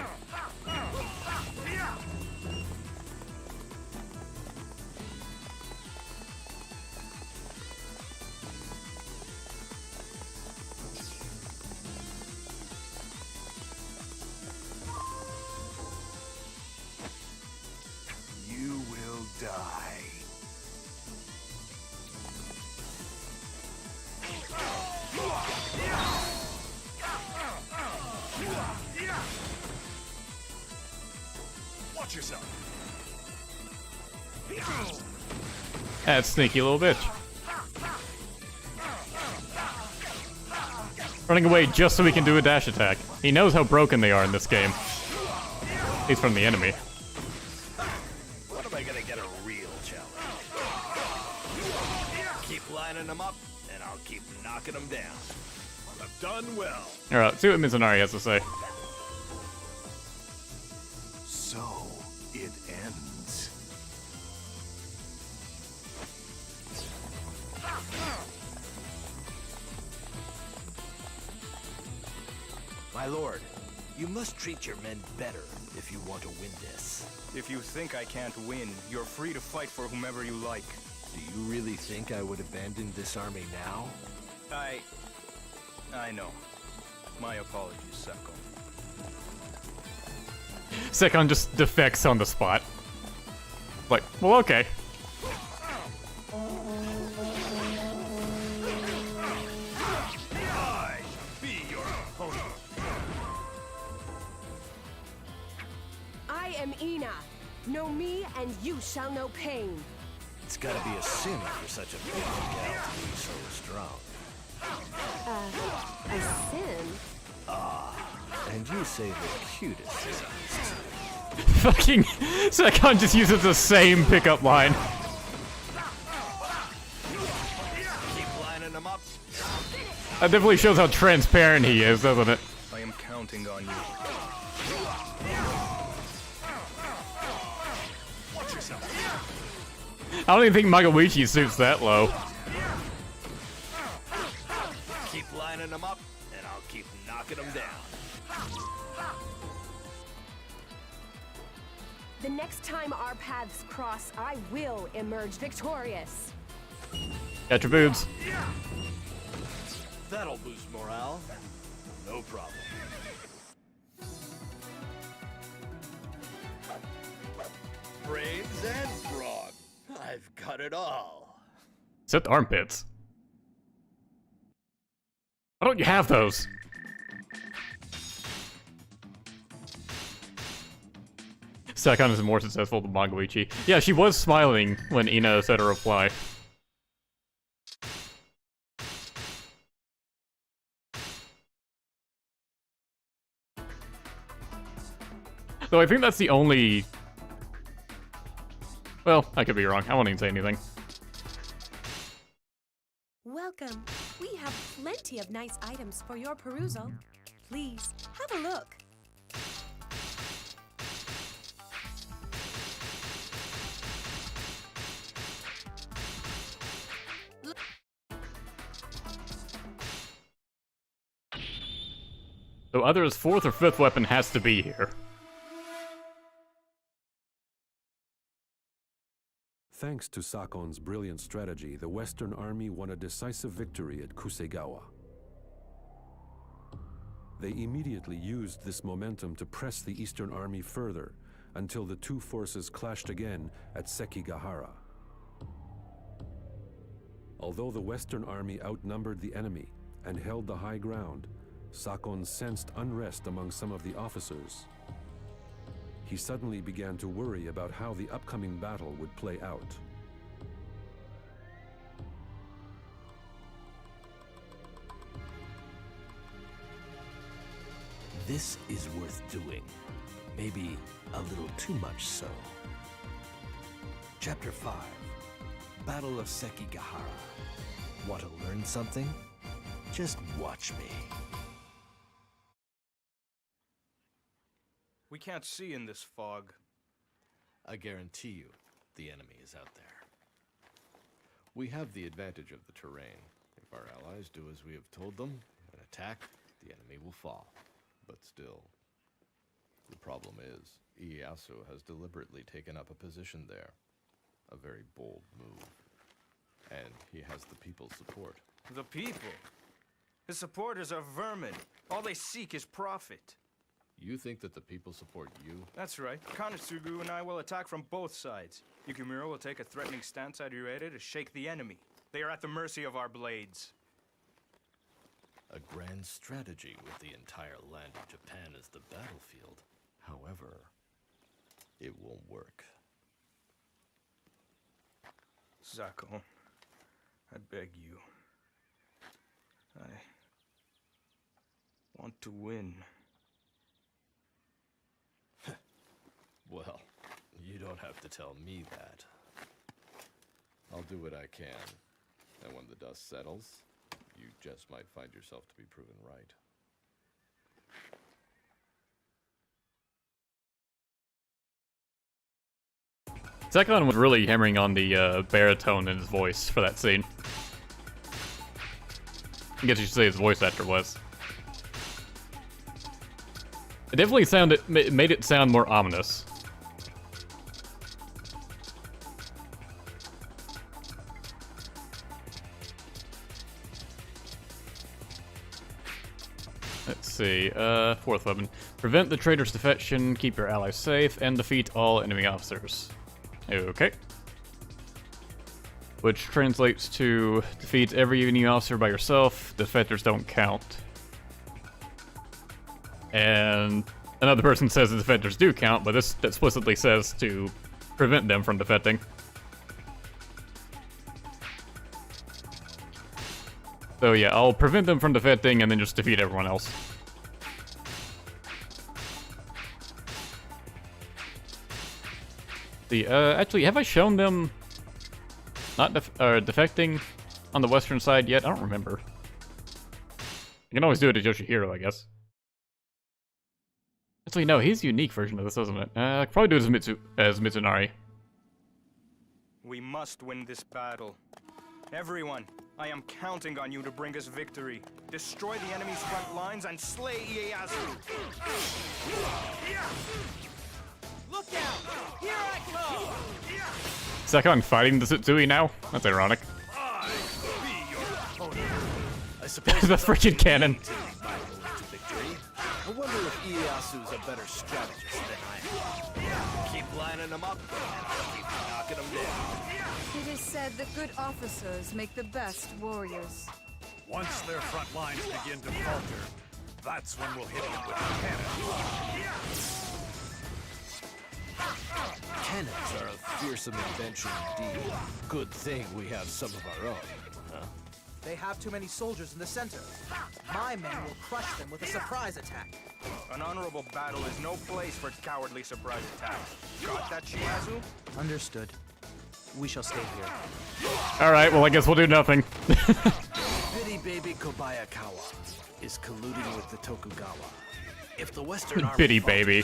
You will die. Watch yourself! That sneaky little bitch. Running away just so he can do a dash attack. He knows how broken they are in this game. At least from the enemy. When am I gonna get a real challenge? Keep lining them up, and I'll keep knocking them down. I've done well. Alright, see what Mizunari has to say. So it ends. My lord, you must treat your men better if you want to win this. If you think I can't win, you're free to fight for whomever you like. Do you really think I would abandon this army now? I know. My apologies, Sakon. Sakon just defects on the spot. Like, well, okay. I be your opponent. I am Ina. Know me, and you shall know pain. It's gotta be a sin for such a big gal to be so strong. A sin? And you say the cutest things too. Fucking Sakon just uses the same pickup line. Keep lining them up. That definitely shows how transparent he is, doesn't it? I am counting on you. Watch yourself! I don't even think Magawichi suits that low. Keep lining them up, and I'll keep knocking them down. The next time our paths cross, I will emerge victorious. Got your boobs. That'll boost morale. No problem. Brains and brawn. I've got it all. Except armpits. Why don't you have those? Sakon is more successful than Magawichi. Yeah, she was smiling when Ina said her reply. Though I think that's the only... Well, I could be wrong. I won't even say anything. Welcome. We have plenty of nice items for your perusal. Please, have a look. So either his 4th or 5th weapon has to be here. Thanks to Sakon's brilliant strategy, the Western Army won a decisive victory at Kusegawa. They immediately used this momentum to press the Eastern Army further, until the two forces clashed again at Sekigahara. Although the Western Army outnumbered the enemy and held the high ground, Sakon sensed unrest among some of the officers. He suddenly began to worry about how the upcoming battle would play out. This is worth doing. Maybe a little too much so. Chapter 5. Battle of Sekigahara. Want to learn something? Just watch me. We can't see in this fog. I guarantee you, the enemy is out there. We have the advantage of the terrain. If our allies do as we have told them and attack, the enemy will fall. But still, the problem is, Ieyasu has deliberately taken up a position there. A very bold move. And he has the people's support. The people? His supporters are vermin. All they seek is profit. You think that the people support you? That's right. Kanetsugu and I will attack from both sides. Yukimura will take a threatening stance at Ueda to shake the enemy. They are at the mercy of our blades. A grand strategy with the entire land of Japan as the battlefield. However, it won't work. Sakon, I beg you. I want to win. Well, you don't have to tell me that. I'll do what I can. And when the dust settles, you just might find yourself to be proven right. Sakon was really hammering on the baritone in his voice for that scene. I guess you should say his voice actor was. It definitely made it sound more ominous. Let's see, 4th weapon. Prevent the traitor's defection, keep your allies safe, and defeat all enemy officers. Okay. Which translates to defeat every enemy officer by yourself, defectors don't count. And another person says the defectors do count, but this explicitly says to prevent them from defecting. So yeah, I'll prevent them from defecting and then just defeat everyone else. Actually, have I shown them not defecting on the western side yet? I don't remember. You can always do it to Yoshihiro, I guess. Actually, no, he's a unique version of this, isn't it? I could probably do it as Mitsunari. We must win this battle. Everyone, I am counting on you to bring us victory. Destroy the enemy's front lines and slay Ieyasu. Look out! Here I come! Sakon fighting the Tsutsui now? That's ironic. I suppose The freaking cannon. I wonder if Ieyasu's a better strategist than I am. Keep lining them up, and I'll keep knocking them down. It is said that good officers make the best warriors. Once their front lines begin to falter, that's when we'll hit them with the cannon. Cannons are a fearsome invention indeed. Good thing we have some of our own, huh? They have too many soldiers in the center. My men will crush them with a surprise attack. An honorable battle is no place for cowardly surprise attacks. Got that, Shimazu? Understood. We shall stay here. Alright, well I guess we'll do nothing. Bitty baby Kobayakawa is colluding with the Tokugawa. If the Western Army Bitty baby.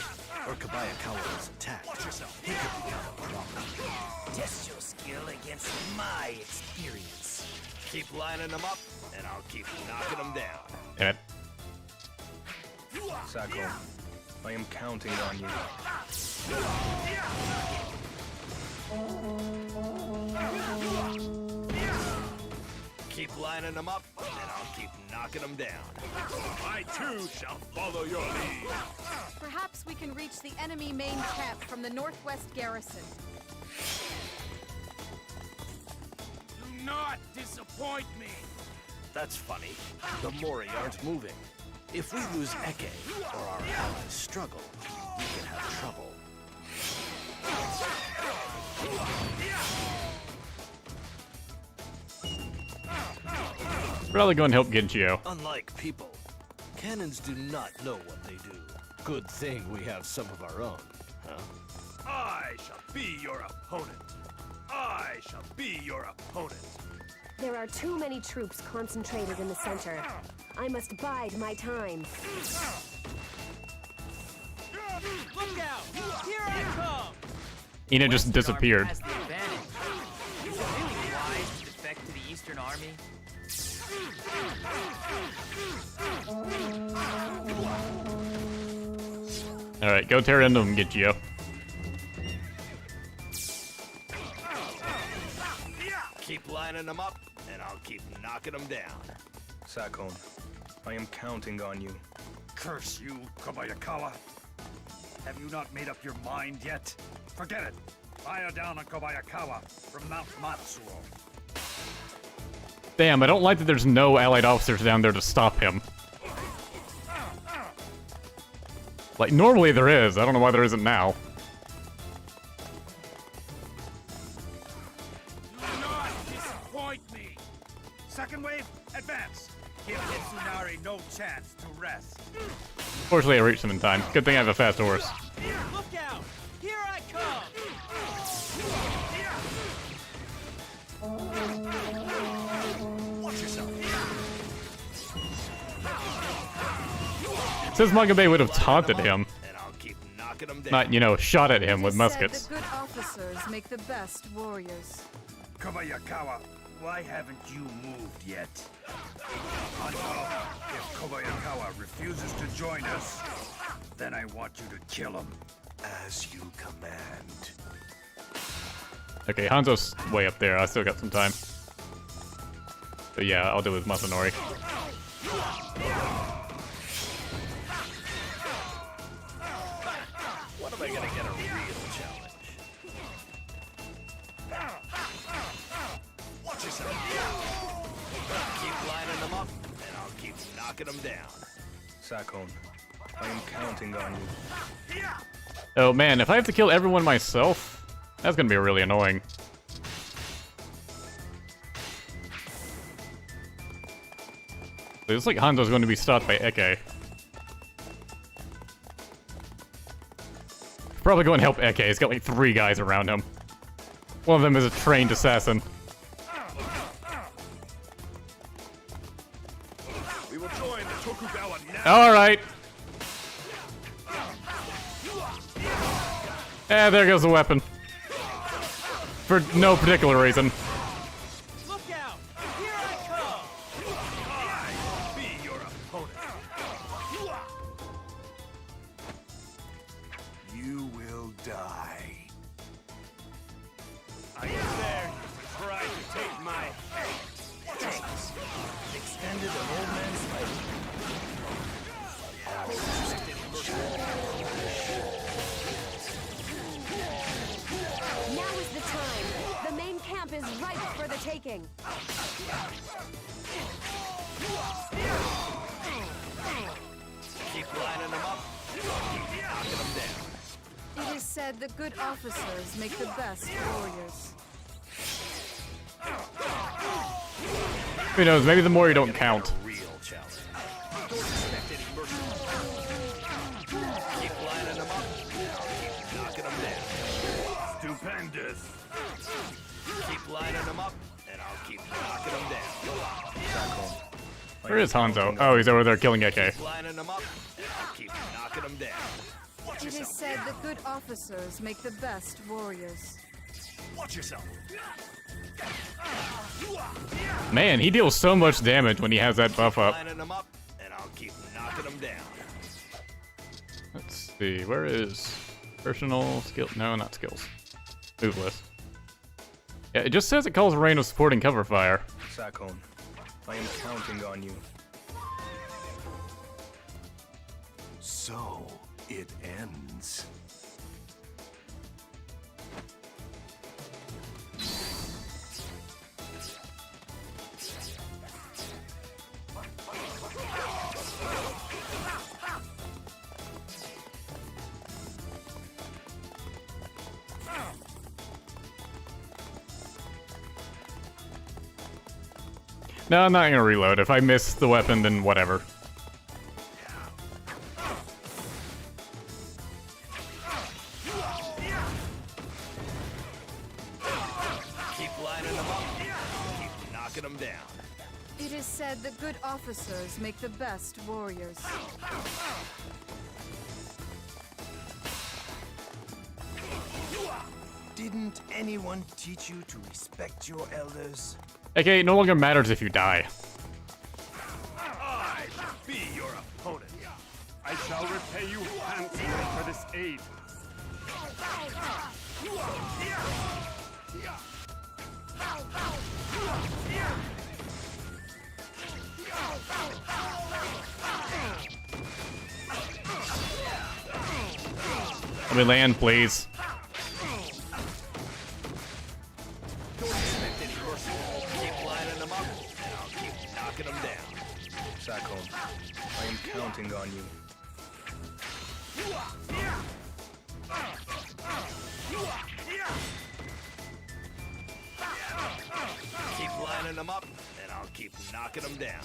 or Kobayakawa is attacked, he could become a problem. Test your skill against my experience. Keep lining them up, and I'll keep knocking them down. Damn it. Sakon, I am counting on you. Keep lining them up, and I'll keep knocking them down. I too shall follow your lead. Perhaps we can reach the enemy main camp from the northwest garrison. Do not disappoint me. That's funny. The Mori aren't moving. If we lose Eke, or our allies struggle, we can have trouble. Probably go and help Genjio. Unlike people, cannons do not know what they do. Good thing we have some of our own, huh? I shall be your opponent. I shall be your opponent. There are too many troops concentrated in the center. I must bide my time. Look out! Here I come! Ina just disappeared. Has the advantage. Is it really wise to defect to the Eastern Army? Alright, go tear into him, Genjio. Keep lining them up, and I'll keep knocking them down. Sakon, I am counting on you. Curse you, Kobayakawa. Have you not made up your mind yet? Forget it. Fire down on Kobayakawa from Mount Matsuo. Damn, I don't like that there's no allied officers down there to stop him. Like, normally there is. I don't know why there isn't now. Do not disappoint me. Second wave, advance. Give Mitsunari no chance to rest. Fortunately, I reached him in time. Good thing I have a fast horse. Look out! Here I come! Watch yourself. Says Magabe would have taunted him. And I'll keep knocking them down. Not, you know, shot at him with muskets. The good officers make the best warriors. Kobayakawa, why haven't you moved yet? Hanzo, if Kobayakawa refuses to join us, then I want you to kill him. As you command. Okay, Hanzo's way up there. I still got some time. But yeah, I'll do it with Masanori. When am I gonna get a real challenge? Watch yourself. Keep lining them up, and I'll keep knocking them down. Sakon, I am counting on you. Oh man, if I have to kill everyone myself, that's gonna be really annoying. It looks like Hanzo's going to be stopped by Eke. Probably go and help Eke. He's got like 3 guys around him. One of them is a trained assassin. We will join the Tokugawa now. Alright. There goes the weapon. For no particular reason. Look out! Here I come! I be your opponent. You will die. Are you there to try to take my head? Thanks. Extended an old man's life. Now is the time. The main camp is ripe for the taking. Keep lining them up, keep knocking them down. It is said that good officers make the best warriors. Who knows, maybe the more you don't count. Real challenge. Don't expect any mercy. Keep lining them up, and I'll keep knocking them down. Stupendous. Keep lining them up, and I'll keep knocking them down. Where is Hanzo? Oh, he's over there killing AK. Keep lining them up, and I'll keep knocking them down. Watch It is yourself. said that good officers make the best warriors. Watch yourself. Man, he deals so much damage when he has that buff up. Lining them up, and I'll keep knocking them down. Let's see, where is personal skill? No, not skills. Move list. Yeah, it just says it calls rain of supporting cover fire. Sakon, I am counting on you. So it ends. No, I'm not gonna reload. If I miss the weapon, then whatever. Keep lining them up, keep knocking them down. It is said that good officers make the best warriors. Didn't anyone teach you to respect your elders? AK, it no longer matters if you die. I be your opponent. I shall repay you handsomely for this aid. Let me land, please. Don't expect any mercy. Keep lining them up, and I'll keep knocking them down. Sakon, I am counting on you. Keep lining them up, and I'll keep knocking them down.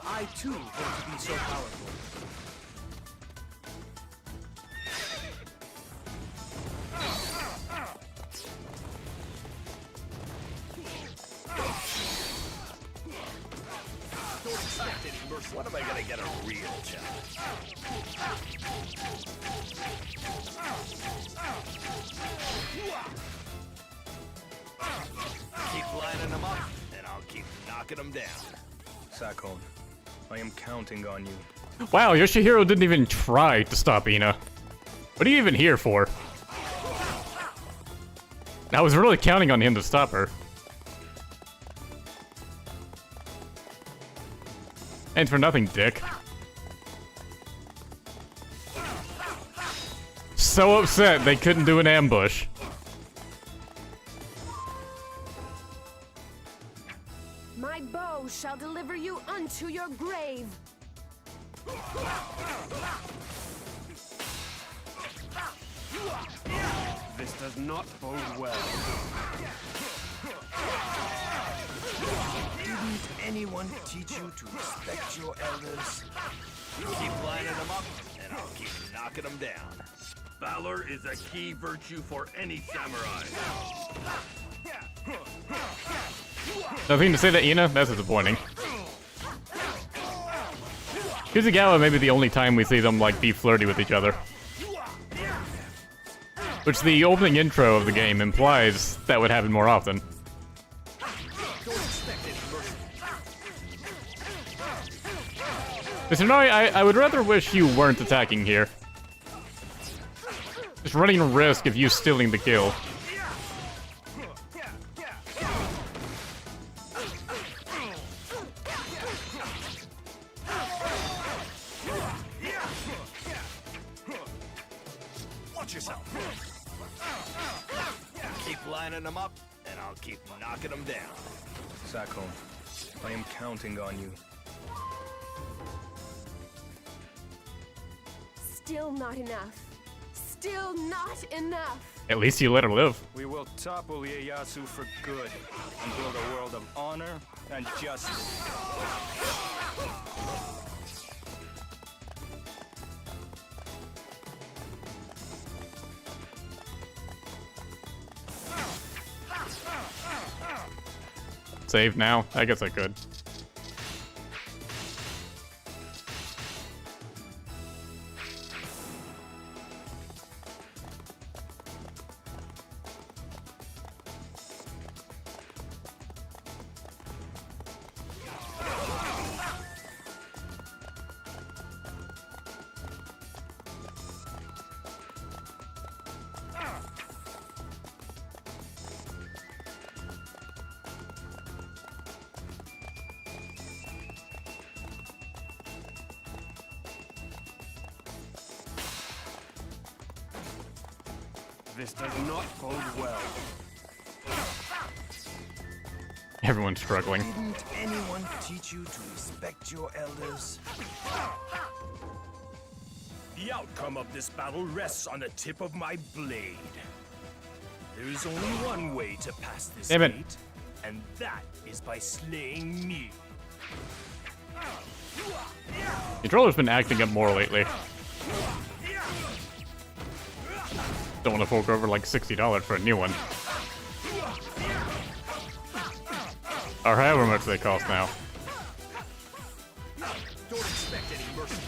I too want to be so powerful. Don't expect any mercy. When am I gonna get a real challenge? Keep lining them up, and I'll keep knocking them down. Sakon, I am counting on you. Wow, Yoshihiro didn't even try to stop Ina. What are you even here for? I was really counting on him to stop her. Ain't for nothing, dick. So upset they couldn't do an ambush. My bow shall deliver you unto your grave. This does not bode well. Didn't anyone teach you to respect your elders? Keep lining them up, and I'll keep knocking them down. Valor is a key virtue for any samurai. Nothing to say to Ina? That's disappointing. Kusegawa may be the only time we see them, like, be flirty with each other. Which the opening intro of the game implies that would happen more often. Mr. Nori, I would rather wish you weren't attacking here. Just running a risk of you stealing the kill. Watch yourself. Keep lining them up, and I'll keep knocking them down. Sakon, I am counting on you. Still not enough. Still not enough. At least you let her live. We will topple Ieyasu for good and build a world of honor and justice. Save now? I guess I could. This does not bode well. Everyone's struggling. Didn't anyone teach you to respect your elders? The outcome of this battle rests on the tip of my blade. There is only one way to pass this Damn it. gate, and that is by slaying me. Controller's been acting up more lately. Don't want to fork over like $60 for a new one. Or however much they cost now. Don't expect any mercy.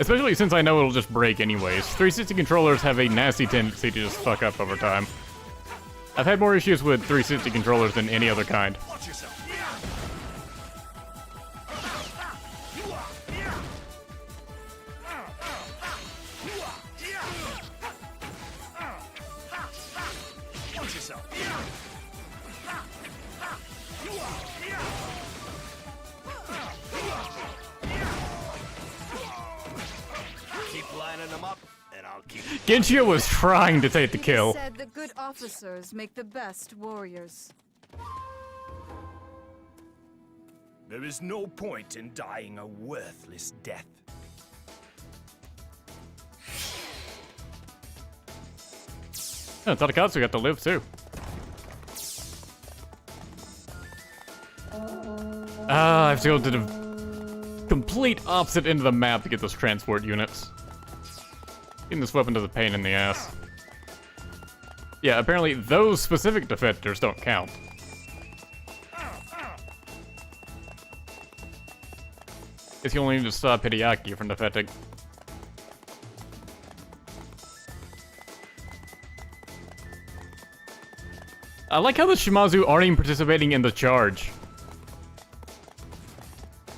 Especially since I know it'll just break anyways. 360 controllers have a nasty tendency to just fuck up over time. I've had more issues with 360 controllers than any other kind. Watch yourself. Watch yourself. Keep lining them up, and I'll keep. Genshio was trying to take the kill. Said that good officers make the best warriors. There is no point in dying a worthless death. Oh, Tadakatsu got to live too. I have to go to the complete opposite end of the map to get those transport units. Getting this weapon is a pain in the ass. Yeah, apparently those specific defectors don't count. Guess you only need to stop Hideaki from defecting. I like how the Shimazu aren't even participating in the charge.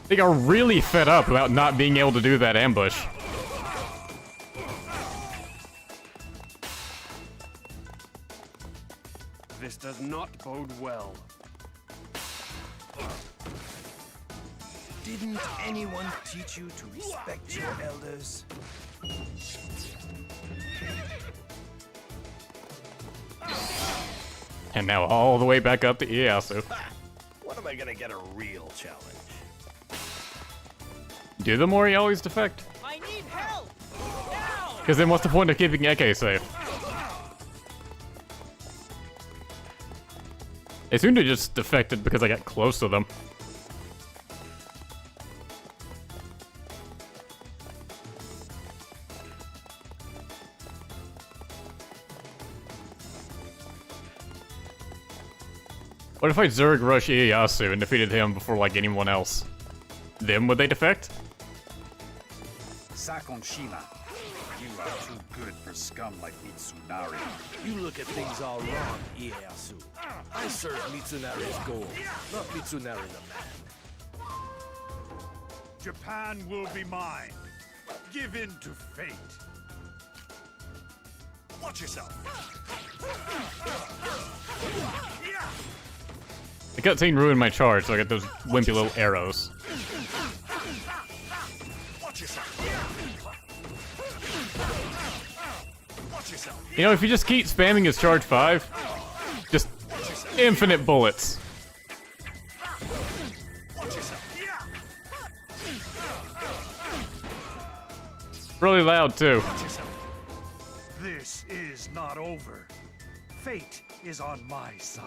They are really fed up about not being able to do that ambush. This does not bode well. Didn't anyone teach you to respect your elders? And now all the way back up to Ieyasu. When am I gonna get a real challenge? Do the Mori always defect? I need help! Now! Because then what's the point of keeping Eke safe? They seem to just defected because I got close to them. What if I Zerg rush Ieyasu and defeated him before like anyone else? Then would they defect? Sakon Shima, you are too good for scum like Mitsunari. You look at things all wrong, Ieyasu. I serve Mitsunari's goals, not Mitsunari the man. Japan will be mine. Give in to fate. Watch yourself. The cutscene ruined my charge, so I got those wimpy little arrows. Watch yourself. Watch yourself. You know, if you just keep spamming his charge 5, just infinite bullets. Watch yourself. Really loud, too. This is not over. Fate is on my side.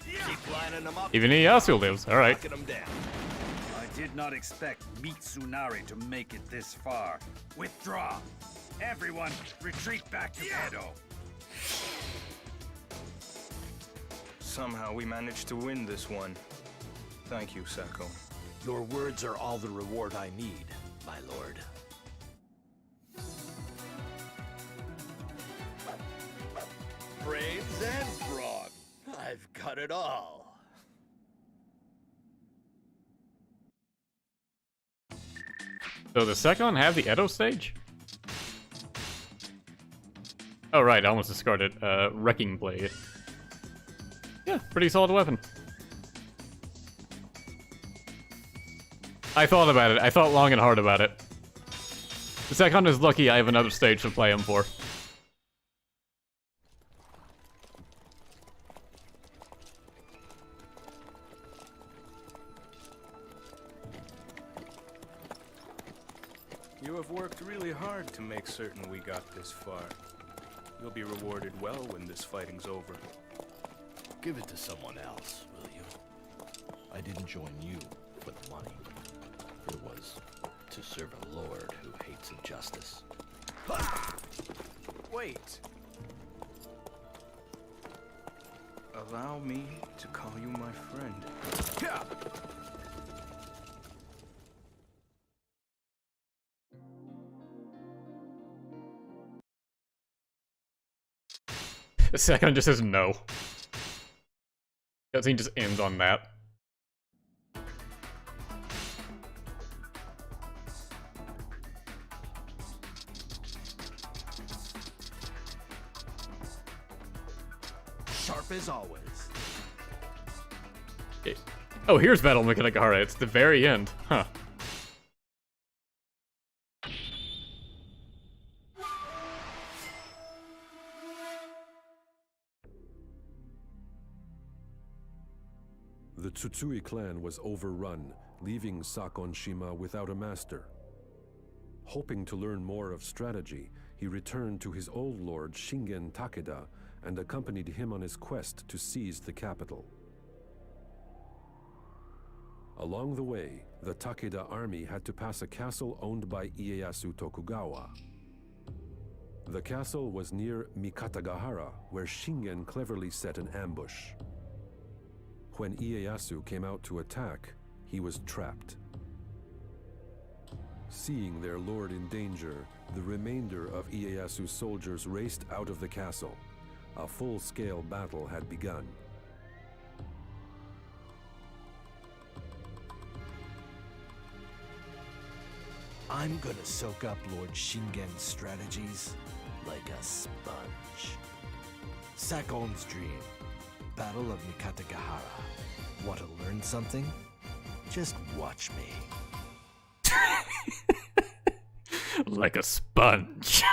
Keep lining them up. Even Ieyasu lives. All right. Knocking them down. I did not expect Mitsunari to make it this far. Withdraw. Everyone, retreat back to Edo. Somehow we managed to win this one. Thank you, Sakon. Your words are all the reward I need, my lord. Brains and brawn. I've got it all. So does Sakon have the Edo stage? Oh right, I almost discarded Wrecking Blade. Yeah, pretty solid weapon. I thought about it. I thought long and hard about it. The Sakon is lucky I have another stage to play him for. You have worked really hard to make certain we got this far. You'll be rewarded well when this fighting's over. Give it to someone else, will you? I didn't join you for the money. It was to serve a lord who hates injustice. Wait. Allow me to call you my friend. The Sakon just says no. Cutscene just ends on that. Sharp as always. Oh, here's Battle Sekigahara. It's the very end. Huh. The Tsutsui clan was overrun, leaving Sakon Shima without a master. Hoping to learn more of strategy, he returned to his old lord Shingen Takeda and accompanied him on his quest to seize the capital. Along the way, the Takeda army had to pass a castle owned by Ieyasu Tokugawa. The castle was near Mikatagahara, where Shingen cleverly set an ambush. When Ieyasu came out to attack, he was trapped. Seeing their lord in danger, the remainder of Ieyasu's soldiers raced out of the castle. A full-scale battle had begun. I'm gonna soak up Lord Shingen's strategies like a sponge. Sakon's dream. Battle of Mikatagahara. Want to learn something? Just watch me. Like a sponge.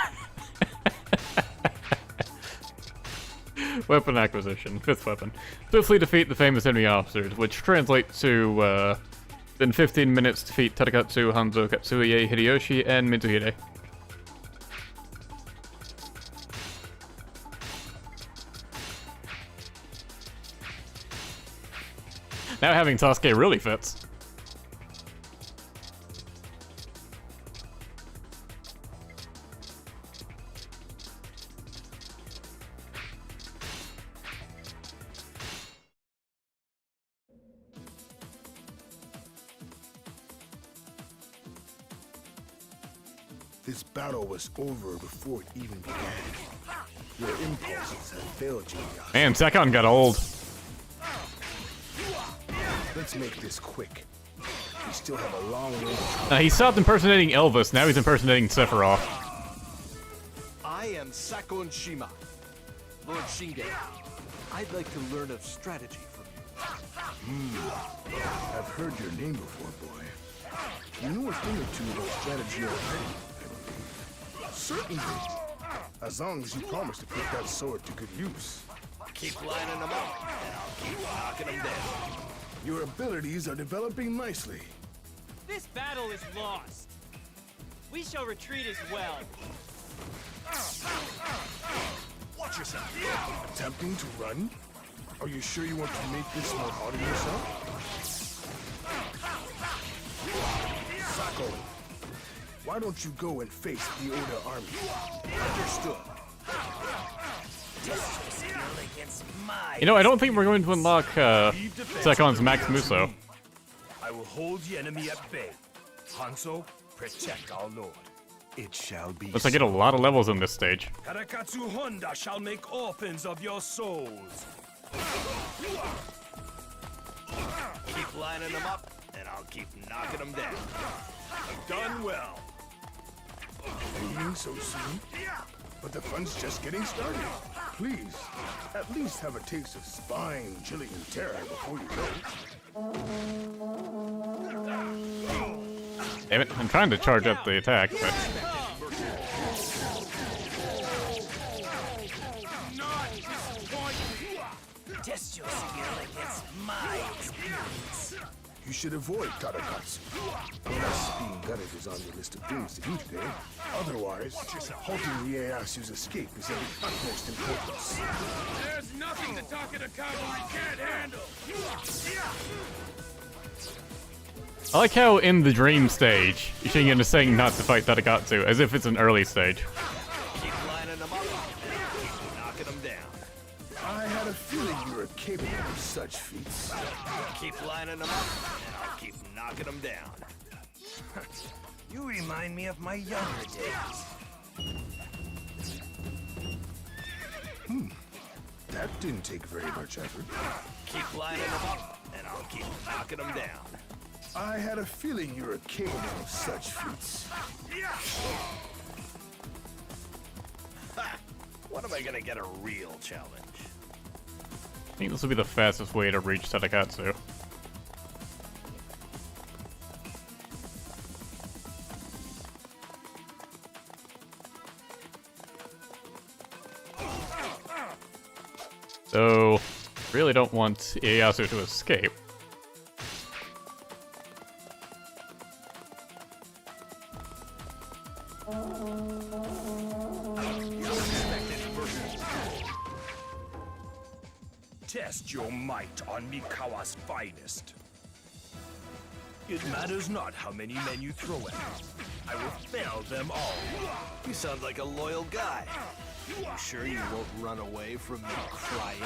Weapon acquisition. 5th weapon. Swiftly defeat the famous enemy officers, which translates to, in 15 minutes defeat Tadakatsu, Hanzo, Katsuie, Hideyoshi, and Mitsuhide. Now having Sasuke really fits. This battle was over before it even began. Your impulses have failed you. Man, Sakon got old. Let's make this quick. We still have a long way. He stopped impersonating Elvis, now he's impersonating Sephiroth. I am Sakon Shima, Lord Shingen. I'd like to learn of strategy from you. I've heard your name before, boy. You know a thing or two about strategy already, I believe. Certainly. As long as you promise to put that sword to good use. Keep lining them up, and I'll keep knocking them down. Your abilities are developing nicely. This battle is lost. We shall retreat as well. Watch yourself. Attempting to run? Are you sure you want to make this more hard on yourself? Sakon, why don't you go and face the Oda army? Understood. You know, I don't think we're going to unlock Sakon's Max Muso. I will hold the enemy at bay. Hanzo, protect our lord. It shall be. Looks like I get a lot of levels in this stage. Karakatsu Honda shall make orphans of your souls. Keep lining them up, and I'll keep knocking them down. Done well. Leaving so soon? But the fun's just getting started. Please, at least have a taste of spine-chilling terror before you go. Damn it, I'm trying to charge up the attack, but... Test your skill against my experience. You should avoid Karakatsu, unless being gutted is on your list of things to do today. Otherwise, halting the Ieyasu's escape is of the utmost importance. There's nothing the Takeda cavalry can't handle. I like how in the dream stage, Shingen is saying not to fight Tadakatsu, as if it's an early stage. Keep lining them up, and I'll keep knocking them down. I had a feeling you were capable of such feats. Keep lining them up, and I'll keep knocking them down. You remind me of my younger days. That didn't take very much effort. Keep lining them up, and I'll keep knocking them down. I had a feeling you were capable of such feats. Ha! When am I gonna get a real challenge? I think this will be the fastest way to reach Tadakatsu. So, really don't want Ieyasu to escape. Test your might on Mikawa's finest. It matters not how many men you throw at me. I will fell them all. You sound like a loyal guy. You sure you won't run away from me crying?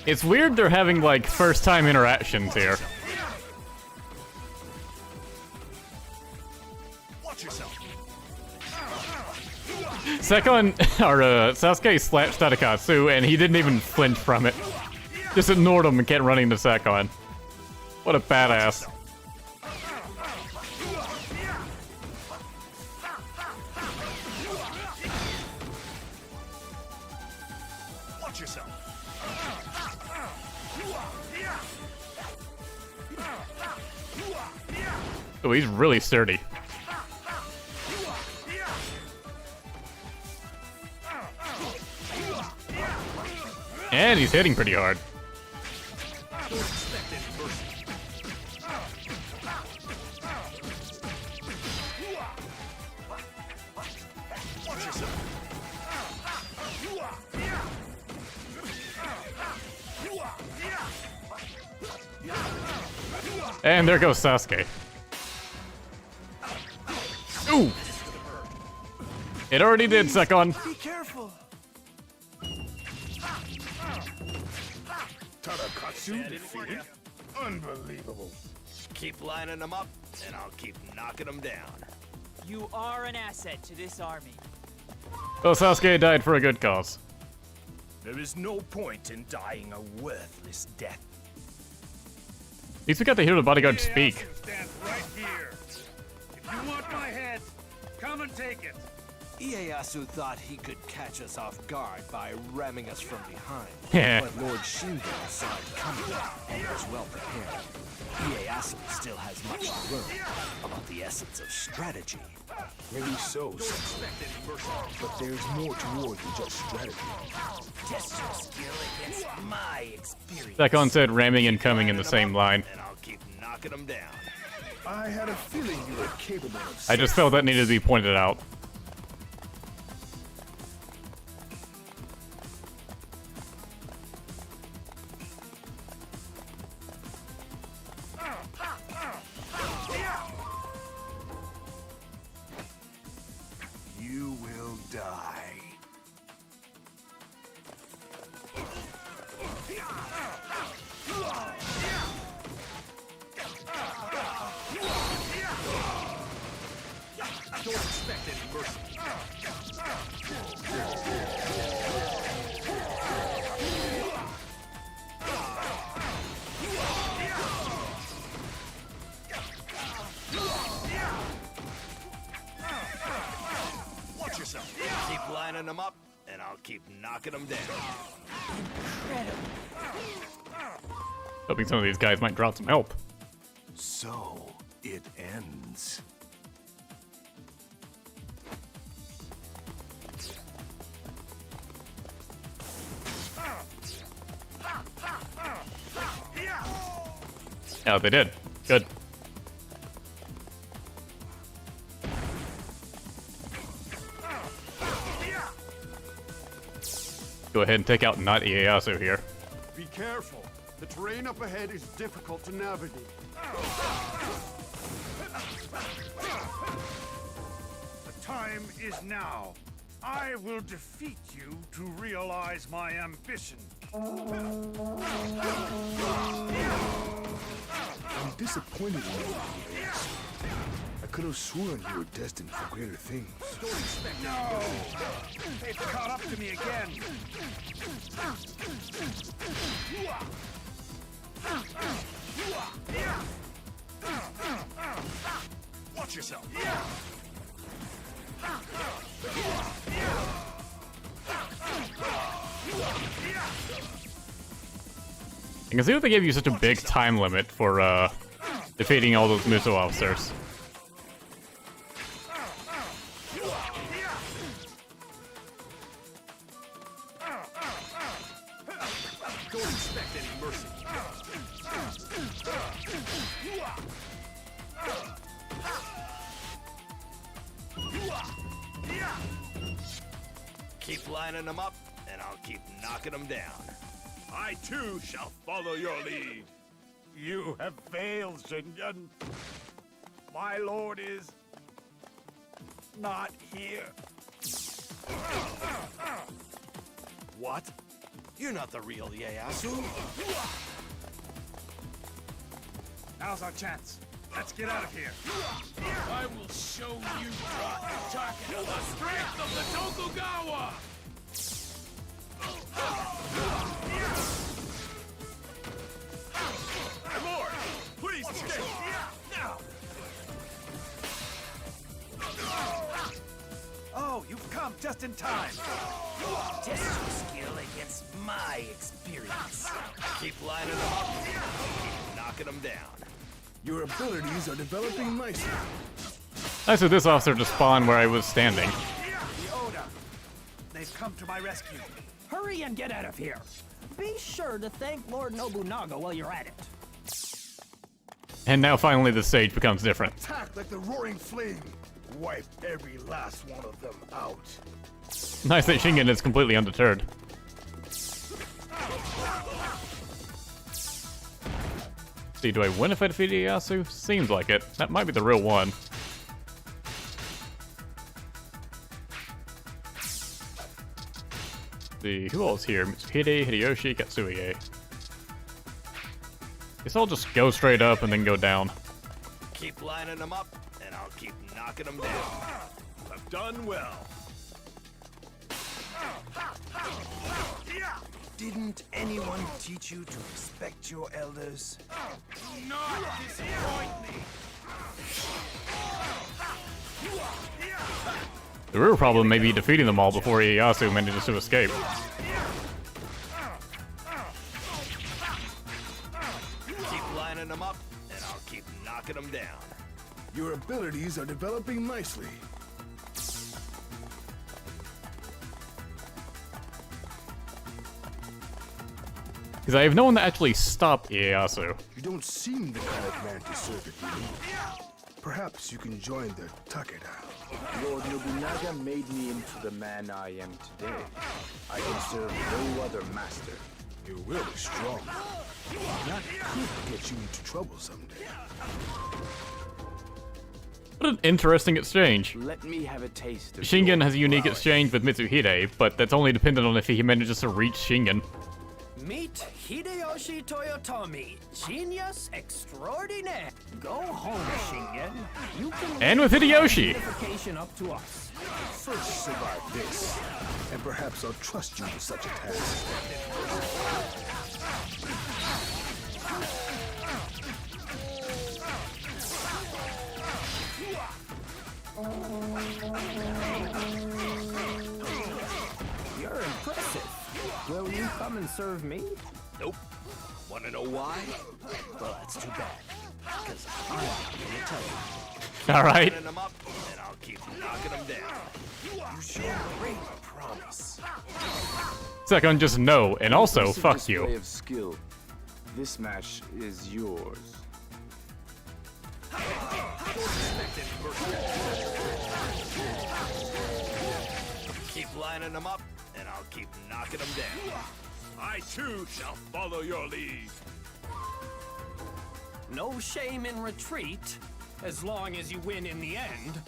It's weird they're having, like, first-time interactions here. Watch yourself. Sakon, or Sasuke slapped Tadakatsu, and he didn't even flinch from it. Just ignored him and kept running to Sakon. What a badass. Watch yourself. Oh, he's really sturdy. And he's hitting pretty hard. And there goes Sasuke. Ooh! It already did, Sakon. Be careful. Tadakatsu defeated? Unbelievable. Keep lining them up, and I'll keep knocking them down. You are an asset to this army. Well, Sasuke died for a good cause. There is no point in dying a worthless death. At least we got to hear the bodyguard speak. Stands right here. If you want my head, come and take it. Ieyasu thought he could catch us off guard by ramming us from behind. Yeah. But Lord Shingo saw it coming and was well prepared. Ieyasu still has much to learn about the essence of strategy. Maybe so, but there's more to war than just strategy. Test your skill against my experience. Sakon said ramming and coming in the same line. And I'll keep knocking them down. I had a feeling you were capable of. I just felt that needed to be pointed out. You will die. Don't expect any mercy. Watch yourself. Keep lining them up, and I'll keep knocking them down. Hoping some of these guys might drop some help. So it ends. Oh, they did. Good. Go ahead and take out not Ieyasu here. Be careful. The terrain up ahead is difficult to navigate. The time is now. I will defeat you to realize my ambition. I'm disappointed in you. I could have sworn you were destined for greater things. Don't expect no! They've caught up to me again. Watch yourself. I can see that they gave you such a big time limit for defeating all those Muso officers. Don't expect any mercy. Keep lining them up, and I'll keep knocking them down. I too shall follow your lead. You have failed, Shingen. My lord is not here. What? You're not the real Ieyasu. Now's our chance. Let's get out of here. I will show you Takano the strength of the Tokugawa! My lord, please stay! Now! Oh, you've come just in time. Test your skill against my experience. Keep lining them up, keep knocking them down. Your abilities are developing nicely. Nice of this officer to spawn where I was standing. The Oda. They've come to my rescue. Hurry and get out of here. Be sure to thank Lord Nobunaga while you're at it. And now finally the stage becomes different. Attack like the roaring flame. Wipe every last one of them out. Nice that Shingen is completely undeterred. See, do I win if I defeat Ieyasu? Seems like it. That might be the real one. See, who else here? Mitsuhide, Hideyoshi, Katsuie. Guess I'll just go straight up and then go down. Keep lining them up, and I'll keep knocking them down. I've done well. Didn't anyone teach you to respect your elders? Do not disappoint me! The real problem may be defeating them all before Ieyasu manages to escape. Keep lining them up, and I'll keep knocking them down. Your abilities are developing nicely. Because I have no one to actually stop Ieyasu. You don't seem the kind of man to serve it, you know. Perhaps you can join the Takeda. Lord Nobunaga made me into the man I am today. I can serve no other master. Your will is strong. That could get you into trouble someday. What an interesting exchange. Let me have a taste of Shingen has a unique exchange with Mitsuhide, but that's only dependent on if he manages to reach Shingen. Meet Hideyoshi Toyotomi, genius extraordinaire. Go home, Shingen. You can And with Hideyoshi. unification up to us. First survive this, and perhaps I'll trust you with such a task. You're impressive. Will you come and serve me? Nope. Wanna know why? Well, that's too bad. Because I'm gonna tell you. All right. Lining them up, and I'll keep knocking them down. You show great promise. Sakon, just no, and also Impressive fuck display you. of skill. This match is yours. Keep lining them up, and I'll keep knocking them down. I too shall follow your lead. No shame in retreat, as long as you win in the end.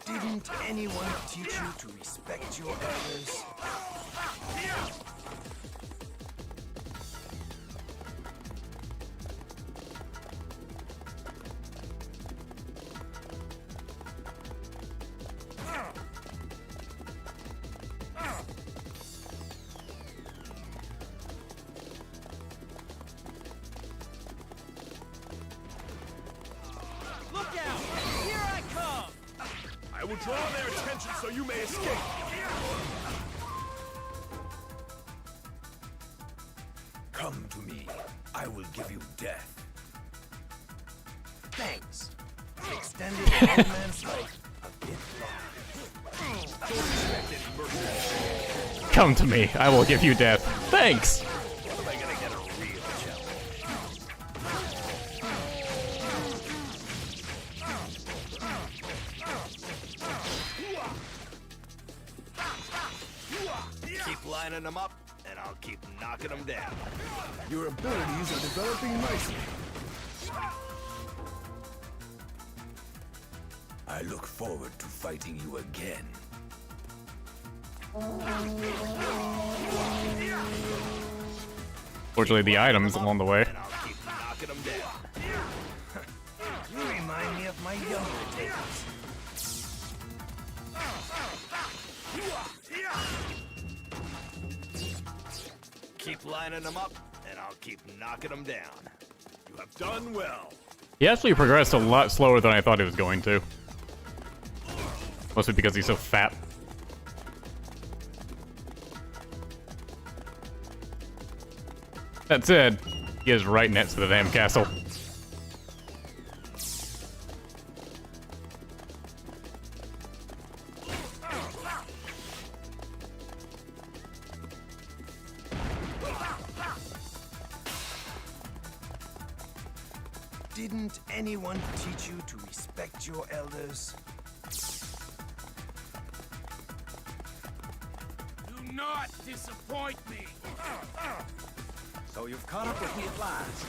Didn't anyone teach you to respect your elders? Look out! Here I come! I will draw their attention so you may escape. Come to me. I will give you death. Thanks. Extended a old man's life a bit longer. Come to me, I will give you death. Thanks! When am I gonna get a real challenge? Keep lining them up, and I'll keep knocking them down. Your abilities are developing nicely. I look forward to fighting you again. Fortunately, the items along the way. And I'll keep knocking them down. You remind me of my younger days. Keep lining them up, and I'll keep knocking them down. You have done well. He actually progressed a lot slower than I thought he was going to. Mostly because he's so fat. That said, he is right next to the damn castle. Didn't anyone teach you to respect your elders? Do not disappoint me. So you've caught up with me at last.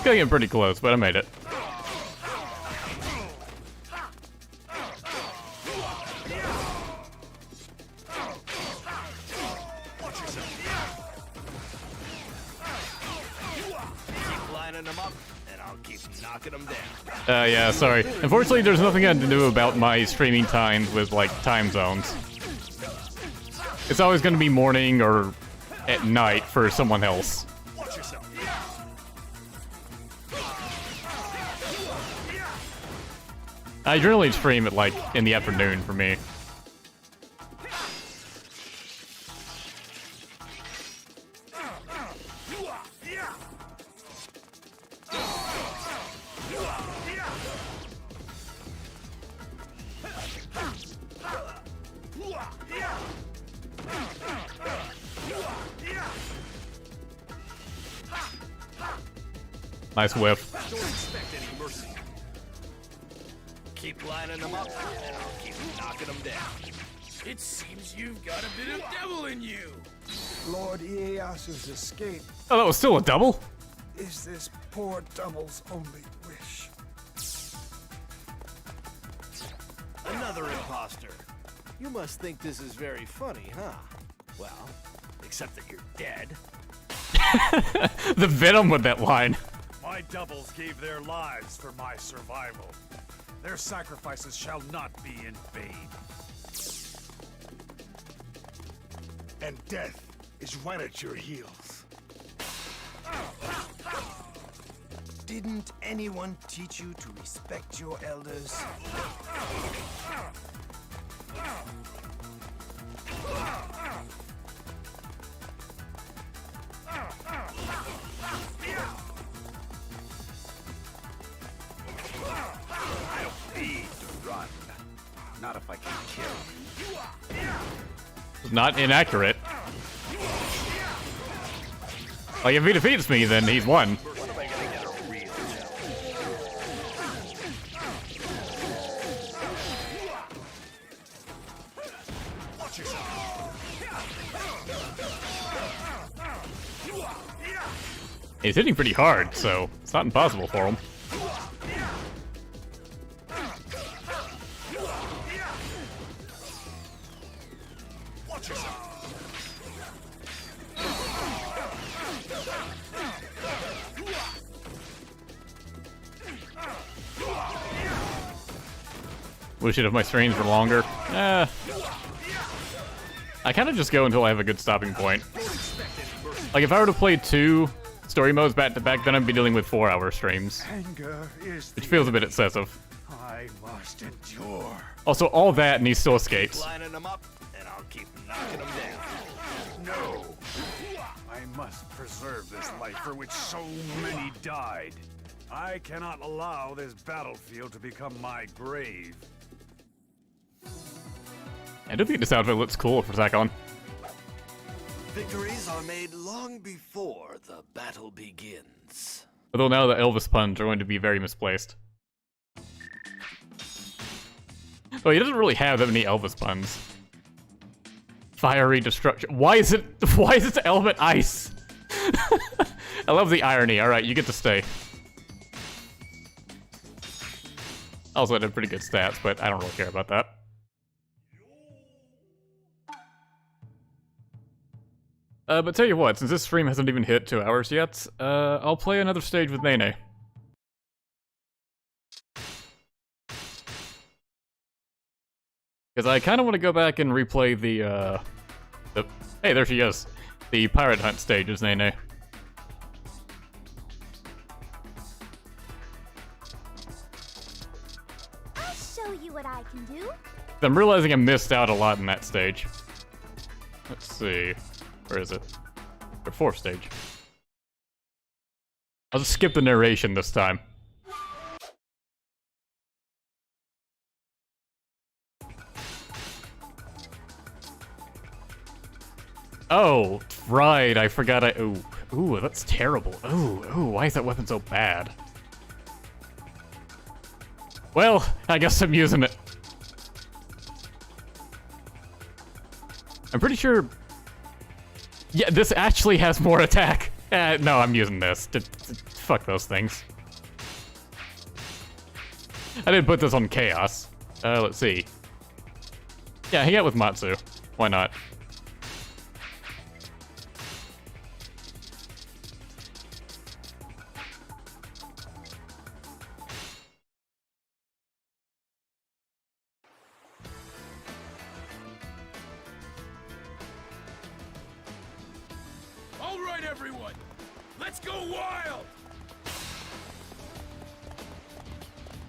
Getting pretty close, but I made it. Keep lining them up, and I'll keep knocking them down. Yeah, sorry. Unfortunately, there's nothing I can do about my streaming times with, like, time zones. It's always gonna be morning or at night for someone else. Watch yourself. I generally stream at, like, in the afternoon for me. Nice whiff. Don't expect any mercy. Keep lining them up, and I'll keep knocking them down. It seems you've got a bit of devil in you. Lord Ieyasu's escape Oh, that was still a double? is this poor double's only wish. Another imposter. You must think this is very funny, huh? Well, except that you're dead. The venom with that line. My doubles gave their lives for my survival. Their sacrifices shall not be in vain. And death is right at your heels. Didn't anyone teach you to respect your elders? I don't need to run. Not if I can kill. Not inaccurate. Like, if he defeats me, then he's won. He's hitting pretty hard, so it's not impossible for him. Wish it if my streams were longer. I kind of just go until I have a good stopping point. Like, if I were to play 2 story modes back to back, then I'd be dealing with 4-hour streams. Anger is Which feels a bit excessive. I must endure. Also, all that and he still escapes. Lining them up, and I'll keep knocking them down. No. I must preserve this life for which so many died. I cannot allow this battlefield to become my grave. I do think this outfit looks cool for Sakon. Victories are made long before the battle begins. Although now the Elvis puns are going to be very misplaced. Well, he doesn't really have that many Elvis puns. Fiery destruction. Why is it element ice? I love the irony. Alright, you get to stay. Also, I did pretty good stats, but I don't really care about that. But tell you what, since this stream hasn't even hit 2 hours yet, I'll play another stage with Nene. Because I kind of want to go back and replay the... Hey, there she is. The Pirate Hunt stage is Nene. I'll show you what I can do. I'm realizing I missed out a lot in that stage. Let's see. Where is it? Or 4th stage. I'll just skip the narration this time. Oh, right, I forgot Ooh, that's terrible. Ooh, why is that weapon so bad? Well, I guess I'm using it. I'm pretty sure... Yeah, this actually has more attack. No, I'm using this. Fuck those things. I didn't put this on Chaos. Let's see. Yeah, hang out with Matsu. Why not? All right, everyone, let's go wild!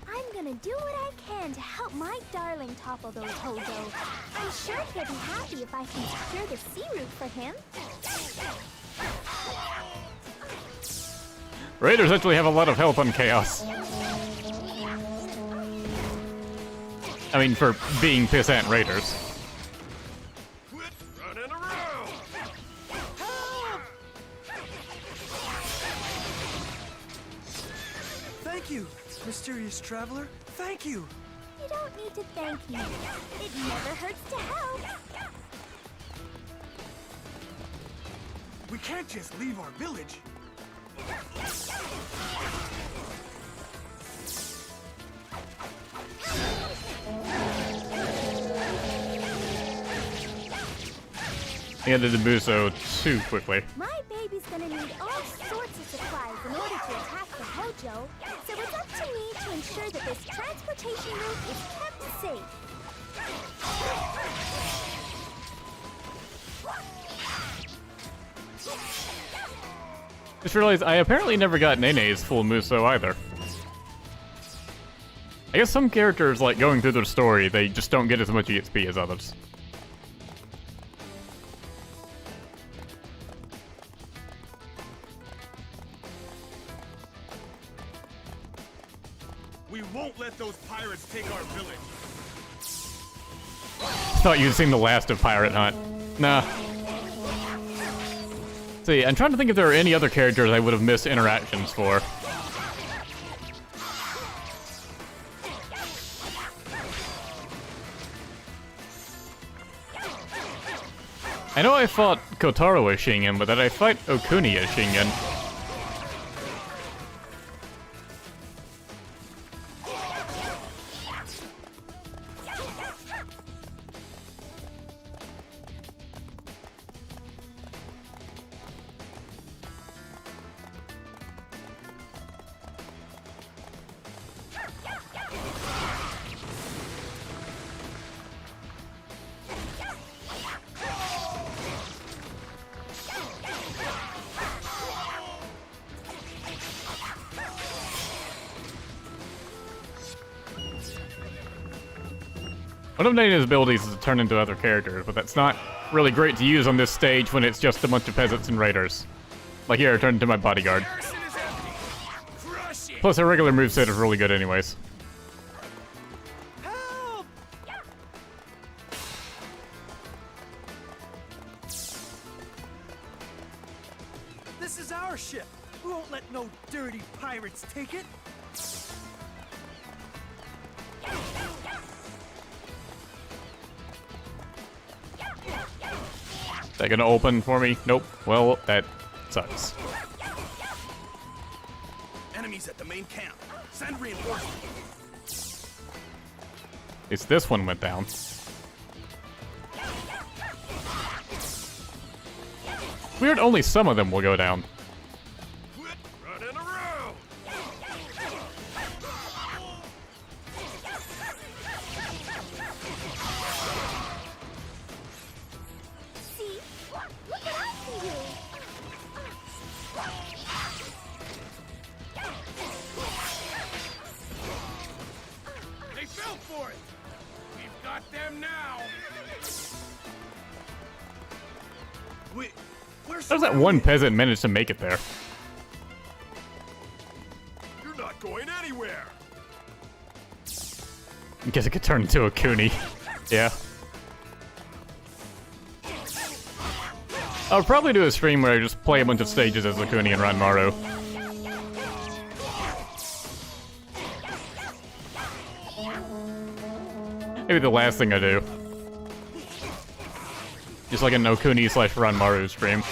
I'm gonna do what I can to help my darling topple those Hojo. I'm sure he'll be happy if I can secure the sea route for him. Raiders actually have a lot of health on Chaos. I mean, for being pissant Raiders. Quit running Miss Traveler. Thank you. You don't need to thank me. It never hurts to help. We can't just leave our village. Ended the Muso too quickly. My baby's gonna need all sorts of supplies in order to attack the Hojo, so it's up to me to ensure that this transportation route is kept safe. Just realized I apparently never got Nene's full Muso either. I guess some characters, like, going through their story, they just don't get as much EXP as others. We won't let those pirates take our village. Thought you'd seen the last of Pirate Hunt. Nah. See, I'm trying to think if there are any other characters I would have missed interactions for. I know I fought Kotaro as Shingen, but did I fight Okuni as Shingen? One of Nena's abilities is to turn into other characters, but that's not really great to use on this stage when it's just a bunch of peasants and raiders. Like here, I turned into my bodyguard. Plus, her regular moveset is really good anyways. Help! This is our ship. We won't let no dirty pirates take it. Is that gonna open for me? Nope. Well, that sucks. Enemies at the main camp. Send reinforcements. It's this one went down. Weird, only some of them will go down. Run in a row. See? Look what I can do! They fell for it. We've got them now. How's that one peasant managed to make it there? You're not going anywhere. I guess it could turn into a Kuni. Yeah. I'll probably do a stream where I just play a bunch of stages as a Kuni and Ranmaru. Maybe the last thing I do. Just like a Okuni / Ranmaru stream.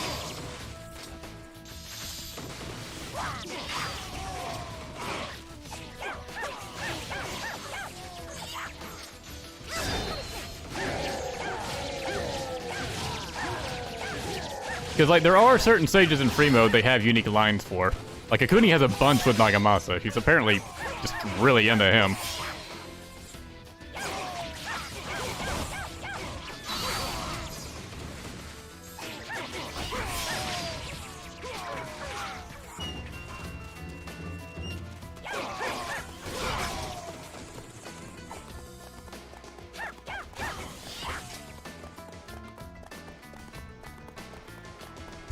Because, like, there are certain stages in free mode they have unique lines for. Like, Okuni has a bunch with Nagamasa. She's apparently just really into him.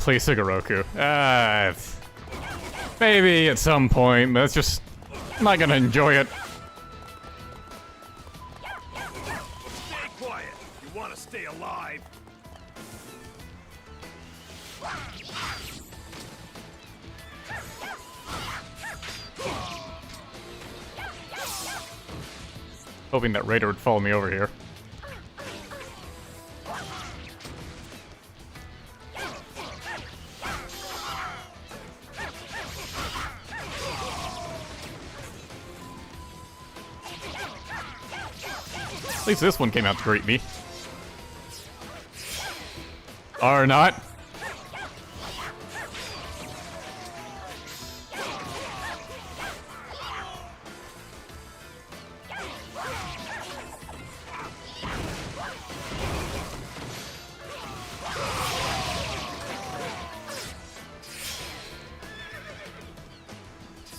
Play Sugoroku. Maybe at some point, but it's just... I'm not gonna enjoy it. Stay quiet. You want to stay alive. Hoping that Raider would follow me over here. At least this one came out to greet me. Or not.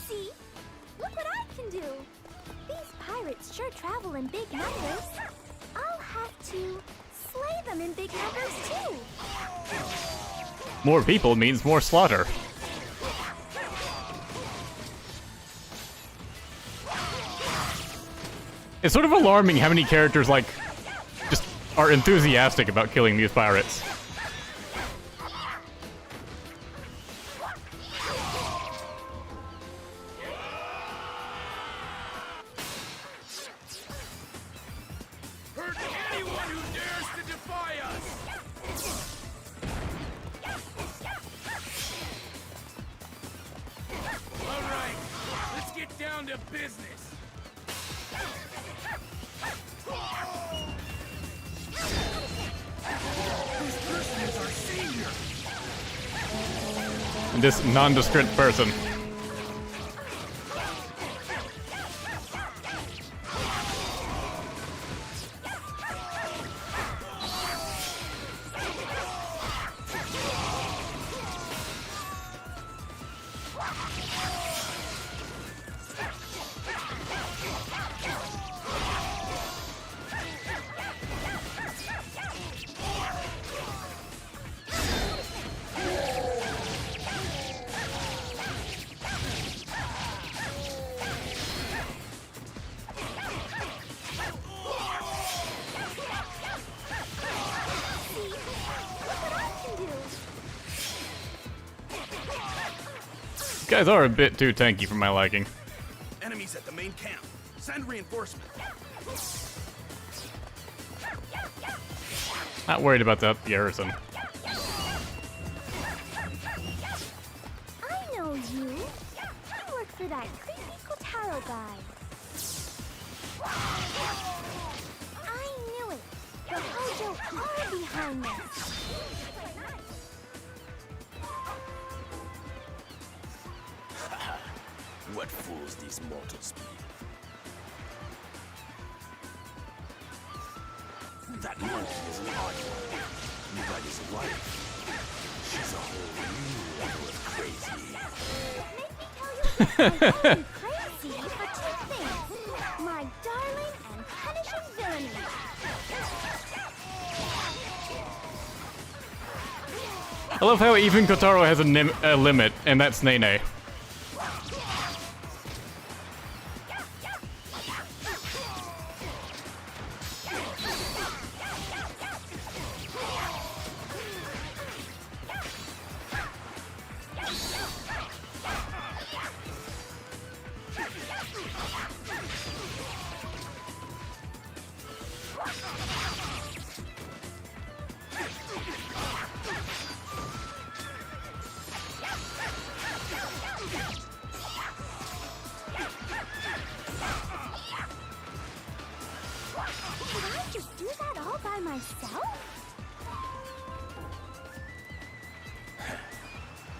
See? Look what I can do! These pirates sure travel in big numbers. I'll have to slay them in big numbers too. More people means more slaughter. It's sort of alarming how many characters, like, just are enthusiastic about killing these pirates. Hurt anyone who dares to defy us! All right, let's get down to business. This person is our savior. This nondescript person. Guys are a bit too tanky for my liking. Enemies at the main camp. Send reinforcements. Not worried about that garrison. I know you. You work for that creepy Kotaro guy. I knew it. The Hojo are behind this. What fools these mortals be. That monkey is an odd one. You got his wife. She's a whole new level of crazy. Crazy for two things. My darling and punishing villainy. I love how even Kotaro has a limit, and that's Nene.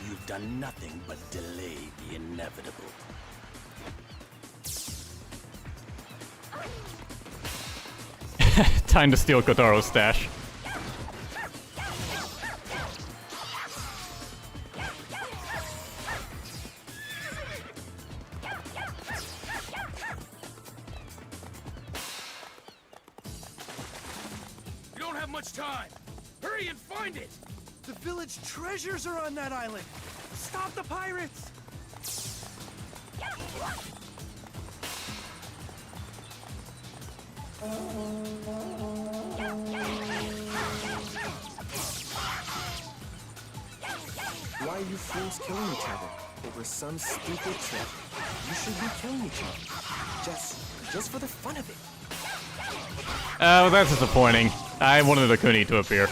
You've done nothing but delay the inevitable. Time to steal Kotaro's stash. We don't have much time. Hurry and find it. The village treasures are on that island. Stop the pirates! Why are you fools killing each other? Over some stupid trick? You should be killing each other. Just for the fun of it. Well, that's disappointing. I wanted the Kuni to appear.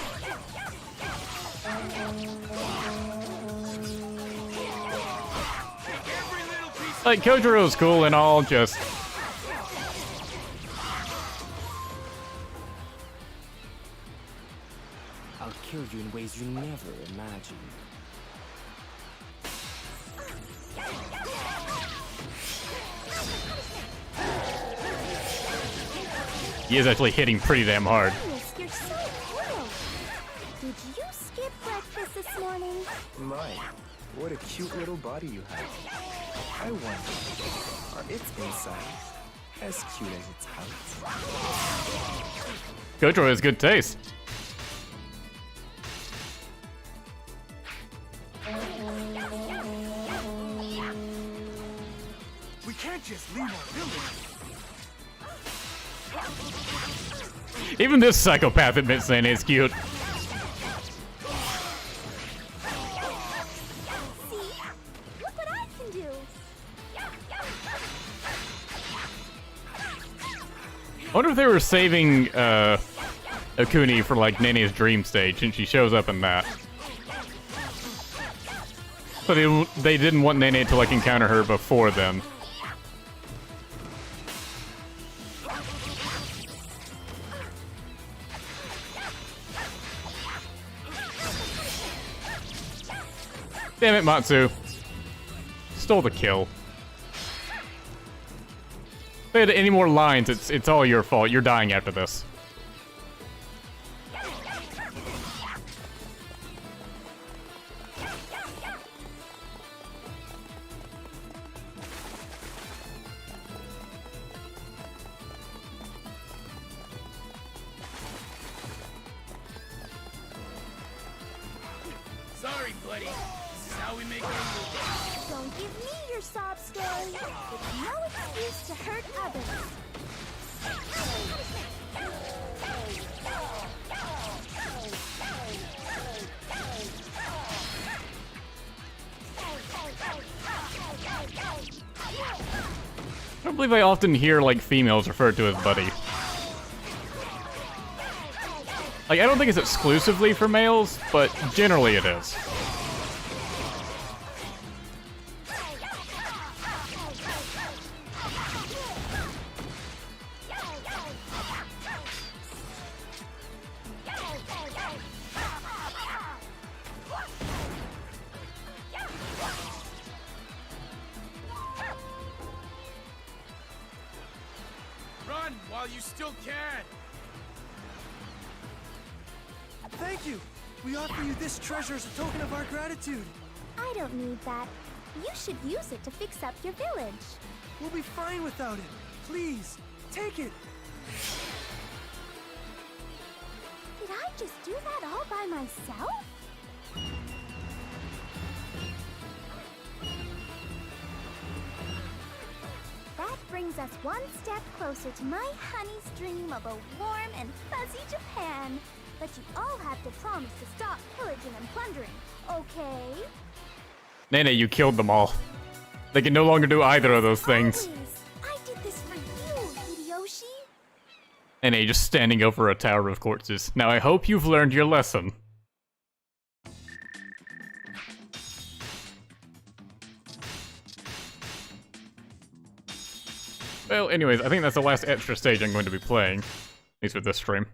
Like, Kojiro's cool and all, just... I'll kill you in ways you never imagined. He is actually hitting pretty damn hard. You're so cool. Did you skip breakfast this morning? My, what a cute little body you have. I wonder, are its insides as cute as its outside? Kojiro has good taste. We can't just leave our village. Even this psychopath admits saying it's cute. See? Look what I can do. I wonder if they were saving Akuni for like Nene's dream stage, and she shows up in that. But they didn't want Nene to like encounter her before then. Damn it, Matsu. Stole the kill. If they had any more lines, it's all your fault. You're dying after this. Sorry, buddy. This is how we make our move. Don't give me your sob story. It's no excuse to hurt others. I don't believe I often hear like females referred to as buddy. Like, I don't think it's exclusively for males, but generally it is. Run while you still can. Thank you! We offer you this treasure as a token of our gratitude. I don't need that. You should use it to fix up your village. We'll be fine without it. Please, take it. Did I just do that all by myself? That brings us one step closer to my honey's dream of a warm and fuzzy Japan. But you all have to promise to stop pillaging and plundering, okay? Nene, you killed them all. They can no longer do either of those things. I did this for you, Hideyoshi. Nene just standing over a tower of corpses. Now I hope you've learned your lesson. Well, anyways, I think that's the last extra stage I'm going to be playing. At least with this stream.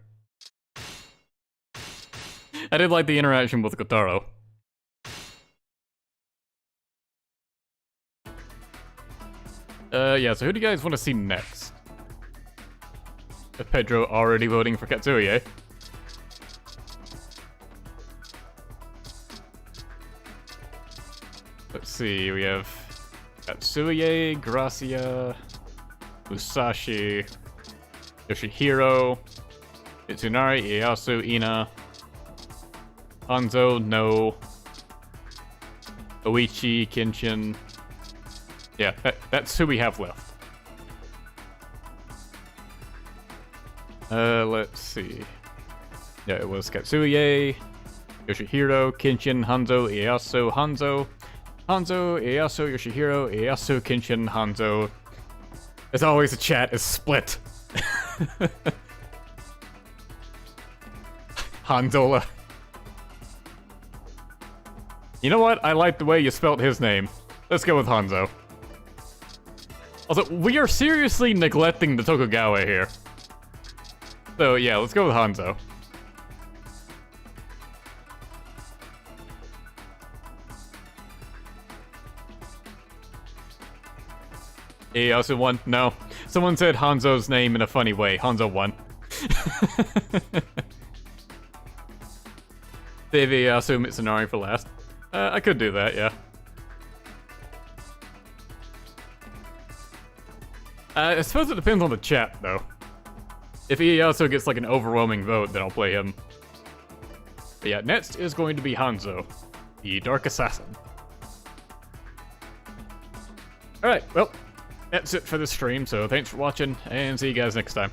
I did like the interaction with Kotaro. Yeah, so who do you guys want to see next? Is Pedro already voting for Katsuye? Let's see, we have Katsuye, Gracia, Musashi, Yoshihiro, Itsunari, Ieyasu, Ina, Hanzo, no. Oichi, Kenshin. Yeah, that's who we have left. Let's see. Yeah, it was Katsuye, Yoshihiro, Kenshin, Hanzo, Ieyasu, Hanzo, Ieyasu, Yoshihiro, Ieyasu, Kenshin, Hanzo. As always, the chat is split. Hanzola. You know what? I like the way you spelt his name. Let's go with Hanzo. Also, we are seriously neglecting the Tokugawa here. So yeah, let's go with Hanzo. Ieyasu won? No. Someone said Hanzo's name in a funny way. Hanzo won. Save Ieyasu Mitsunari for last. I could do that, yeah. I suppose it depends on the chat, though. If Ieyasu gets like an overwhelming vote, then I'll play him. But yeah, next is going to be Hanzo, the Dark Assassin. Alright, well, that's it for this stream, so thanks for watching, and see you guys next time.